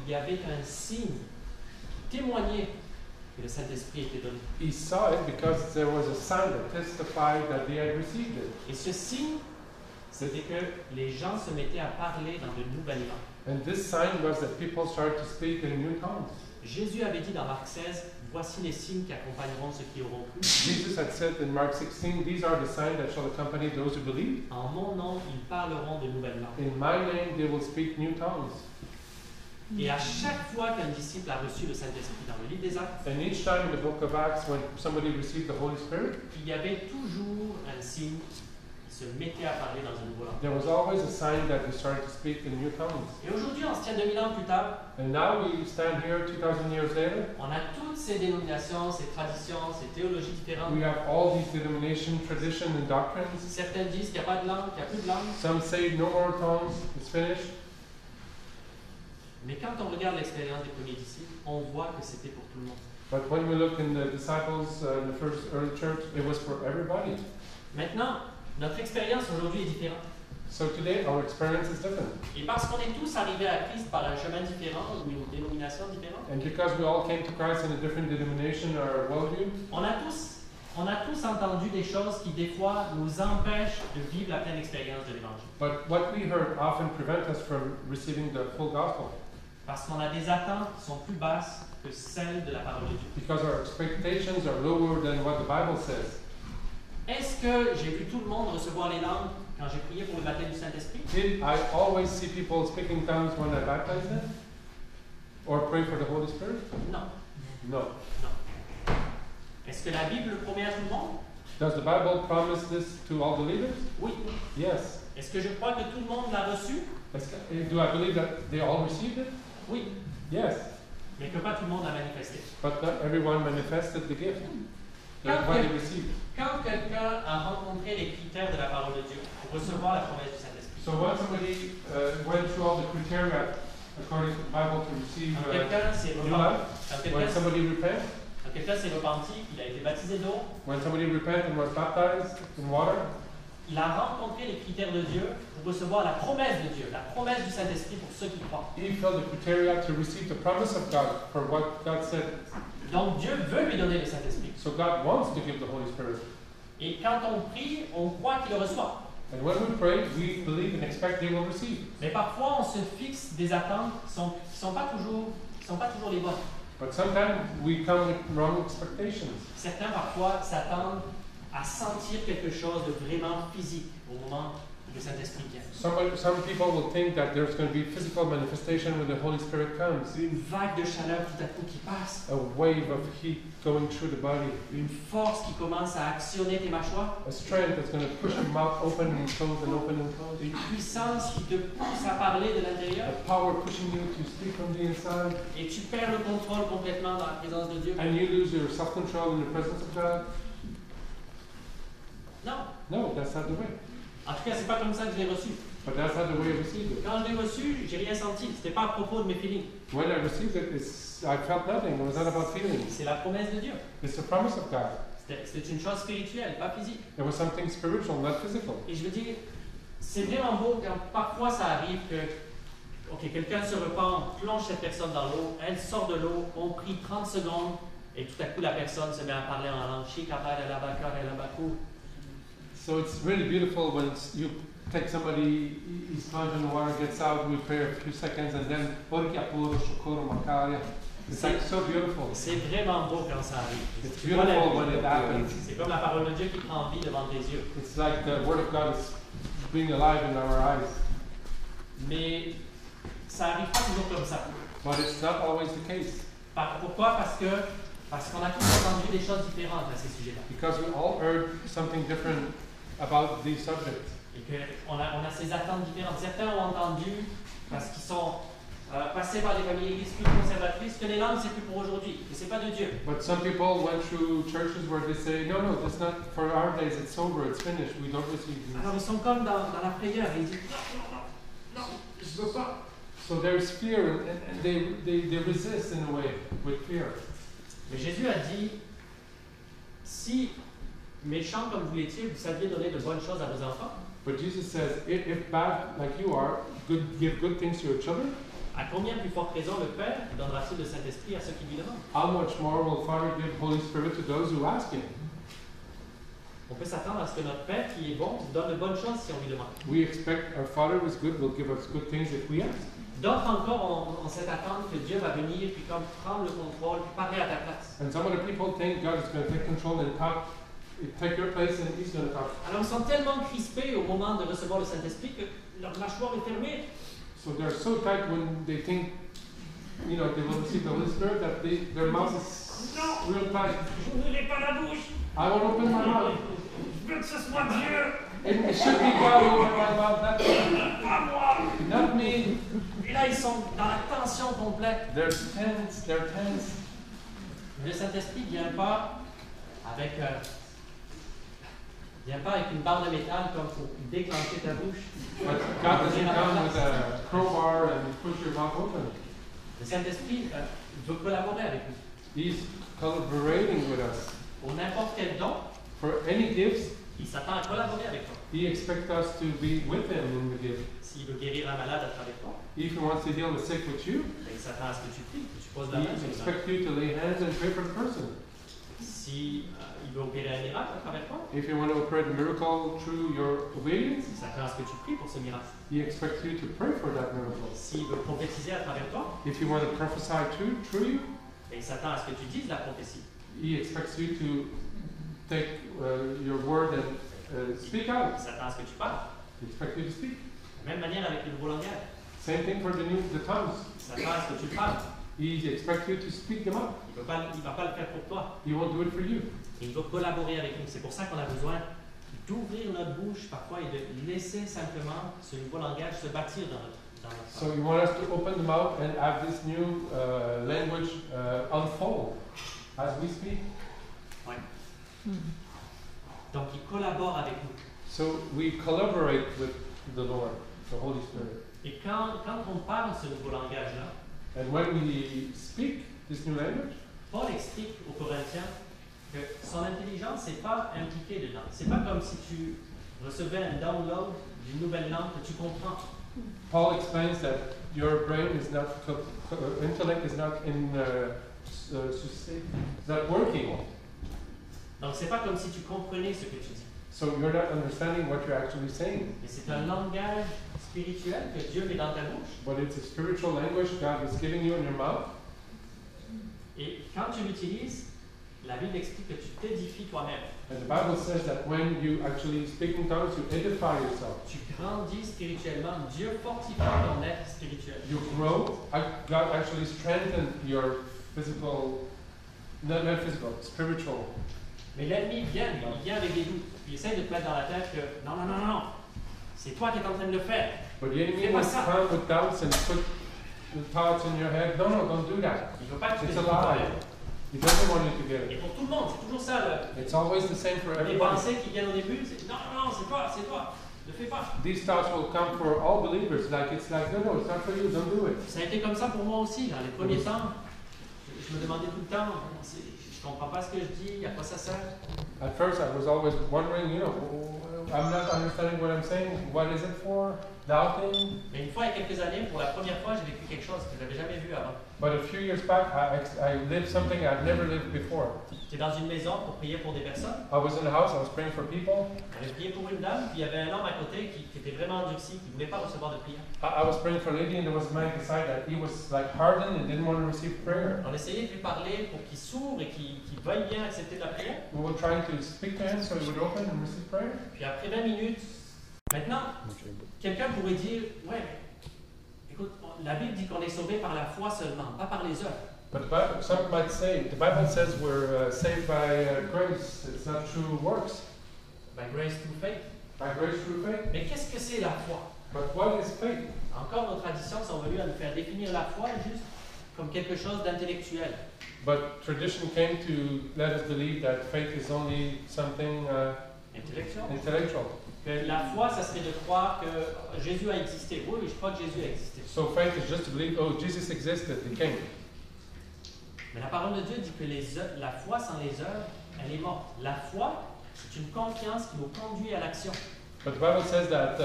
S1: y avait un signe qui témoignait que le Saint-Esprit était donné.
S2: He saw it because there was a sign that testified that they had received it.
S1: Et ce signe, c'était que les gens se mettaient à parler dans de nouvelles langues.
S2: And this sign was that people started to speak in new tongues.
S1: Jésus avait dit dans Marc 16, voici les signes qui accompagneront ceux qui auront cru.
S2: Jesus had said in Mark 16, these are the signs that shall accompany those who believe.
S1: En mon nom, ils parleront de nouvelles langues.
S2: In my name they will speak new tongues.
S1: Et à chaque fois qu'un disciple a reçu le Saint-Esprit dans le livre des Actes,
S2: And each time in the book of Acts when somebody received the Holy Spirit,
S1: il y avait toujours un signe qui se mettait à parler dans un nouveau langue.
S2: there was always a sign that they started to speak in new tongues.
S1: Et aujourd'hui, on se tient 2000 ans plus tard,
S2: And now we stand here 2,000 years later.
S1: on a toutes ces dénominations, ces traditions, ces théologies différentes.
S2: We have all these denominations, traditions, and doctrines.
S1: Certains disent qu'il n'y a pas de langue, qu'il n'y a plus de langue.
S2: Some say no more tongues, it's finished.
S1: Mais quand on regarde l'expérience des premiers disciples, on voit que c'était pour tout le monde.
S2: But when we look in the disciples, the first early church, it was for everybody.
S1: Maintenant, notre expérience aujourd'hui est différente.
S2: So today our experience is different.
S1: Et parce qu'on est tous arrivés à Christ par un chemin différent ou une dénomination différente,
S2: And because we all came to Christ in a different denomination or worldview,
S1: on a tous entendu des choses qui des fois nous empêchent de vivre la pleine expérience de l'Évangile.
S2: but what we heard often prevent us from receiving the full gospel.
S1: Parce qu'on a des attentes qui sont plus basses que celles de la parole de Dieu.
S2: Because our expectations are lower than what the Bible says.
S1: Est-ce que j'ai vu tout le monde recevoir les langues quand j'ai prié pour le baptême du Saint-Esprit?
S2: Did I always see people speaking tongues when I baptized them? Or pray for the Holy Spirit?
S1: Non.
S2: No.
S1: Est-ce que la Bible le promet à tout le monde?
S2: Does the Bible promise this to all believers?
S1: Oui.
S2: Yes.
S1: Est-ce que je crois que tout le monde l'a reçu?
S2: Do I believe that they all received it?
S1: Oui.
S2: Yes.
S1: Mais que pas tout le monde l'a manifesté.
S2: But not everyone manifested the gift. That's what they received.
S1: Quand quelqu'un a rencontré les critères de la parole de Dieu pour recevoir la promesse du Saint-Esprit,
S2: So when somebody went through all the criteria according to the Bible to receive
S1: quand quelqu'un s'est
S2: new
S1: repenti,
S2: life,
S1: quand
S2: when
S1: quelqu'un
S2: somebody repent,
S1: quand quelqu'un s'est repenti, qu'il a été baptisé d'eau,
S2: when somebody repent and was baptized in water,
S1: il a rencontré les critères de Dieu pour recevoir la promesse de Dieu, la promesse du Saint-Esprit pour ceux qui croient.
S2: he filled the criteria to receive the promise of God for what God said.
S1: Donc Dieu veut lui donner le Saint-Esprit.
S2: So God wants to give the Holy Spirit.
S1: Et quand on prie, on croit qu'il le reçoit.
S2: And when we pray, we believe and expect they will receive.
S1: Mais parfois, on se fixe des attentes qui sont pas toujours les bonnes.
S2: But sometimes we come with wrong expectations.
S1: Certains, parfois, s'attendent à sentir quelque chose de vraiment physique au moment le Saint-Esprit vient.
S2: Some people will think that there's going to be physical manifestation when the Holy Spirit comes.
S1: Une vague de chaleur tout à coup qui passe.
S2: A wave of heat going through the body.
S1: Une force qui commence à actionner tes mâchoires.
S2: A strength that's going to push your mouth open and close and open and close.
S1: Une puissance qui te pousse à parler de l'intérieur.
S2: A power pushing you to speak from the inside.
S1: Et tu perds le contrôle complètement dans la présence de Dieu.
S2: And you lose your self-control in the presence of God.
S1: Non.
S2: No, that's not the way.
S1: En tout cas, c'est pas comme ça que je l'ai reçu.
S2: But that's not the way I received it.
S1: Quand je l'ai reçu, j'ai rien senti. C'était pas à propos de mes feelings.
S2: When I received it, I felt nothing. It was not about feelings.
S1: C'est la promesse de Dieu.
S2: It's the promise of God.
S1: C'est une chose spirituelle, pas physique.
S2: It was something spiritual, not physical.
S1: Et je veux dire, c'est vraiment beau quand parfois ça arrive que quelqu'un se repent, plonge cette personne dans l'eau, elle sort de l'eau, on prie 30 secondes, et tout à coup la personne se met à parler en langue.
S2: So it's really beautiful when you take somebody, he's plunged in the water, gets out, we pray a few seconds, and then it's like so beautiful.
S1: C'est vraiment beau quand ça arrive.
S2: It's beautiful when it happens.
S1: C'est comme la parole de Dieu qui prend vie devant tes yeux.
S2: It's like the word of God is being alive in our eyes.
S1: Mais ça arrive pas toujours comme ça.
S2: But it's not always the case.
S1: Pourquoi? Parce qu'on a tous entendu des choses différentes à ces sujets-là.
S2: Because we all heard something different about these subjects.
S1: Et qu'on a ces attentes différentes. Certains ont entendu, parce qu'ils sont passés par des familles églises plus conservatrices, que les langues c'est plus pour aujourd'hui, que c'est pas de Dieu.
S2: But some people went through churches where they say, no, that's not for our days, it's over, it's finished, we don't receive these.
S1: Alors ils sont comme dans la prière, ils disent non, je veux pas.
S2: So there's fear and they resist in a way with fear.
S1: Mais Jésus a dit, si méchants comme vous l'étiez, vous saviez donner de bonnes choses à vos enfants.
S2: But Jesus says, if bad like you are, give good things to your children.
S1: À combien plus forte raison le Père donnera-t-il le Saint-Esprit à ceux qui lui demandent?
S2: How much more will Father give Holy Spirit to those who ask Him?
S1: On peut s'attendre à ce que notre Père qui est bon nous donne de bonnes choses si on lui demande.
S2: We expect our Father who is good will give us good things if we ask.
S1: D'autres encore ont cette attente que Dieu va venir puis comme prendre le contrôle puis parler à ta place.
S2: And some other people think God is going to take control and take your place and He's going to talk.
S1: Alors ils sont tellement crispés au moment de recevoir le Saint-Esprit que leur mâchoire est fermée.
S2: So they're so tight when they think, they will receive the Holy Spirit that their mouth is real tight.
S1: Je n'ouvrirai pas la bouche.
S2: I won't open my mouth.
S1: Je veux que ce soit Dieu.
S2: It should be God who open my mouth,
S1: Pas moi.
S2: not me.
S1: Et là ils sont dans la tension complète.
S2: They're tense.
S1: Le Saint-Esprit vient pas avec une barre de métal comme pour déclencher ta bouche.
S2: But God doesn't come with a crowbar and push your mouth open.
S1: Le Saint-Esprit veut collaborer avec nous.
S2: He's collaborating with us.
S1: Pour n'importe quel don,
S2: For any gifts,
S1: il s'attend à collaborer avec toi.
S2: He expects us to be with Him in the gift.
S1: S'il veut guérir un malade à travers toi,
S2: If He wants to heal the sick with you,
S1: il s'attend à ce que tu pries, que tu poses la
S2: He
S1: main sur le malade.
S2: expects you to lay hands and pray for the person.
S1: Si il veut opérer un miracle à travers toi,
S2: If you want to operate a miracle through your obedience,
S1: il s'attend à ce que tu pries pour ce miracle.
S2: He expects you to pray for that miracle.
S1: S'il veut prophétiser à travers toi,
S2: If you want to prophesy through you,
S1: il s'attend à ce que tu dises la prophétie.
S2: He expects you to take your word and speak out.
S1: Il s'attend à ce que tu parles.
S2: He expects you to speak.
S1: De la même manière avec le nouveau langage.
S2: Same thing for the tongues.
S1: Il s'attend à ce que tu parles.
S2: He expects you to speak them up.
S1: Il ne va pas le faire pour toi.
S2: He won't do it for you.
S1: Il veut collaborer avec nous. C'est pour ça qu'on a besoin d'ouvrir notre bouche parfois et de laisser simplement ce nouveau langage se bâtir dans notre
S2: So you want us to open the mouth and have this new language unfold as we speak.
S1: Oui. Donc il collabore avec nous.
S2: So we collaborate with the Lord, the Holy Spirit.
S1: Et quand on parle ce nouveau langage-là,
S2: And when we speak this new language,
S1: Paul explique aux Corinthiens que son intelligence n'est pas impliquée dedans. C'est pas comme si tu recevais un download d'une nouvelle langue que tu comprends.
S2: Paul explains that your brain is not, intellect is not it's not working.
S1: Donc c'est pas comme si tu comprenais ce que tu dis.
S2: So you're not understanding what you're actually saying.
S1: Mais c'est un langage spirituel que Dieu met dans ta bouche.
S2: But it's a spiritual language God is giving you in your mouth.
S1: Et quand tu l'utilises, la Bible explique que tu t'édifies toi-même.
S2: And the Bible says that when you actually speak in tongues, you edify yourself.
S1: Tu grandis spirituellement. Dieu fortifie ton être spirituel.
S2: You grow. God actually strengthens your physical, not physical, spiritual.
S1: Mais l'ennemi vient, il vient avec des doutes. Il essaie de te mettre dans la tête que non, non, non, non, non. C'est toi qui es en train de le faire.
S2: But the enemy
S1: Fais
S2: will
S1: pas ça.
S2: come with doubts and put the thoughts in your head. No, no, don't do that.
S1: Il ne veut pas que tu
S2: It's
S1: te
S2: a
S1: dises
S2: lie.
S1: toi-même.
S2: He doesn't want you to get
S1: Et
S2: it.
S1: pour tout le monde, c'est toujours ça.
S2: It's always the same for
S1: Les
S2: everybody.
S1: pensées qui viennent au début, c'est non, non, non, c'est toi, c'est toi. Ne fais pas.
S2: These thoughts will come for all believers. Like it's like, no, no, it's not for you. Don't do it.
S1: Ça a été comme ça pour moi aussi. Dans les premiers temps, je me demandais tout le temps, je comprends pas ce que je dis, à quoi ça sert.
S2: At first, I was always wondering, you know, I'm not understanding what I'm saying. What is it for? Doubting.
S1: Mais une fois, il y a quelques années, pour la première fois, j'ai vécu quelque chose que je n'avais jamais vu avant.
S2: But a few years back, I lived something I'd never lived before.
S1: J'étais dans une maison pour prier pour des personnes.
S2: I was in the house. I was praying for people.
S1: J'avais prié pour une dame, puis il y avait un homme à côté qui était vraiment endurci, qui ne voulait pas recevoir de prière.
S2: I was praying for a lady, and there was a man beside that. He was like hardened and didn't want to receive prayer.
S1: On essayait de lui parler pour qu'il s'ouvre et qu'il veuille bien accepter la prière.
S2: We were trying to speak to him so he would open and receive prayer.
S1: Puis après 20 minutes, maintenant, quelqu'un pourrait dire, ouais, mais écoute, la Bible dit qu'on est sauvé par la foi seulement, pas par les œuvres.
S2: But some might say the Bible says we're saved by grace. It's not through works.
S1: By grace through faith.
S2: By grace through faith.
S1: Mais qu'est-ce que c'est la foi?
S2: But what is faith?
S1: Encore nos traditions sont venues à nous faire définir la foi juste comme quelque chose d'intellectuel.
S2: But tradition came to let us believe that faith is only something
S1: Intellectuel.
S2: intellectual.
S1: Que la foi, ça serait de croire que Jésus a existé. Oui, je crois que Jésus a existé.
S2: So faith is just to believe, oh, Jesus existed, he came.
S1: Mais la parole de Dieu dit que la foi sans les œuvres, elle est morte. La foi, c'est une confiance qui nous conduit à l'action.
S2: But the Bible says that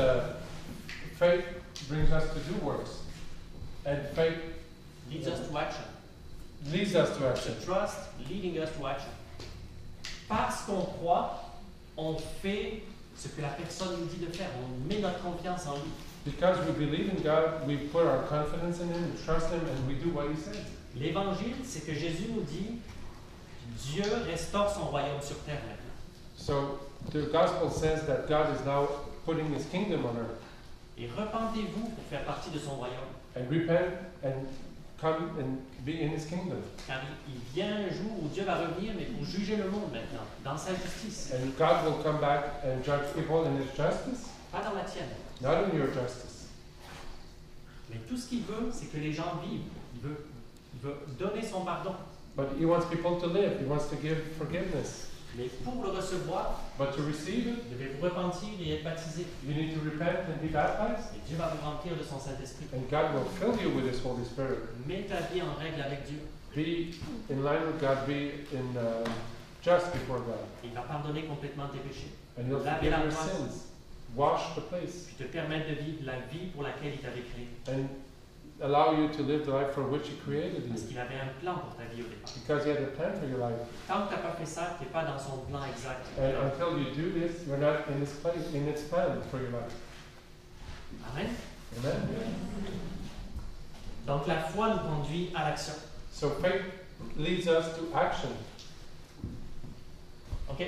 S2: faith brings us to do works. And faith
S1: Leads us to action.
S2: leads us to action.
S1: The trust leading us to action. Parce qu'on croit, on fait ce que la personne nous dit de faire. On met notre confiance en lui.
S2: Because we believe in God, we put our confidence in him, we trust him, and we do what he says.
S1: L'évangile, c'est que Jésus nous dit Dieu restaure son royaume sur terre maintenant.
S2: So the gospel says that God is now putting his kingdom on earth.
S1: Et repentez-vous pour faire partie de son royaume.
S2: And repent and come and be in his kingdom.
S1: Car il vient un jour où Dieu va revenir, mais pour juger le monde maintenant, dans sa justice.
S2: And God will come back and judge people in his justice,
S1: Pas dans la tienne.
S2: not in your justice.
S1: Mais tout ce qu'il veut, c'est que les gens vivent. Il veut donner son pardon.
S2: But he wants people to live, he wants to give forgiveness.
S1: Mais pour le recevoir,
S2: But to receive it,
S1: vous devez vous repentir et être baptisé.
S2: you need to repent and be baptized.
S1: Et Dieu va vous remplir de son Saint-Esprit.
S2: And God will fill you with his Holy Spirit.
S1: Mets ta vie en règle avec Dieu.
S2: Be in line with God, be in just before God.
S1: Il va pardonner complètement tes péchés.
S2: And he'll
S1: Laver
S2: forgive
S1: la
S2: your
S1: place.
S2: sins. Wash the place.
S1: Puis te permettre de vivre la vie pour laquelle il t'avait créé.
S2: And allow you to live the life for which he created
S1: Parce
S2: you.
S1: qu'il avait un plan pour ta vie au départ.
S2: Because he had a plan for your life.
S1: Tant que tu n'as pas fait ça, tu n'es pas dans son plan exact.
S2: And until you do this, you're not in his place, in his plan for your life.
S1: Amen.
S2: Amen?
S1: Donc la foi nous conduit à l'action.
S2: So faith leads us to action.
S1: OK?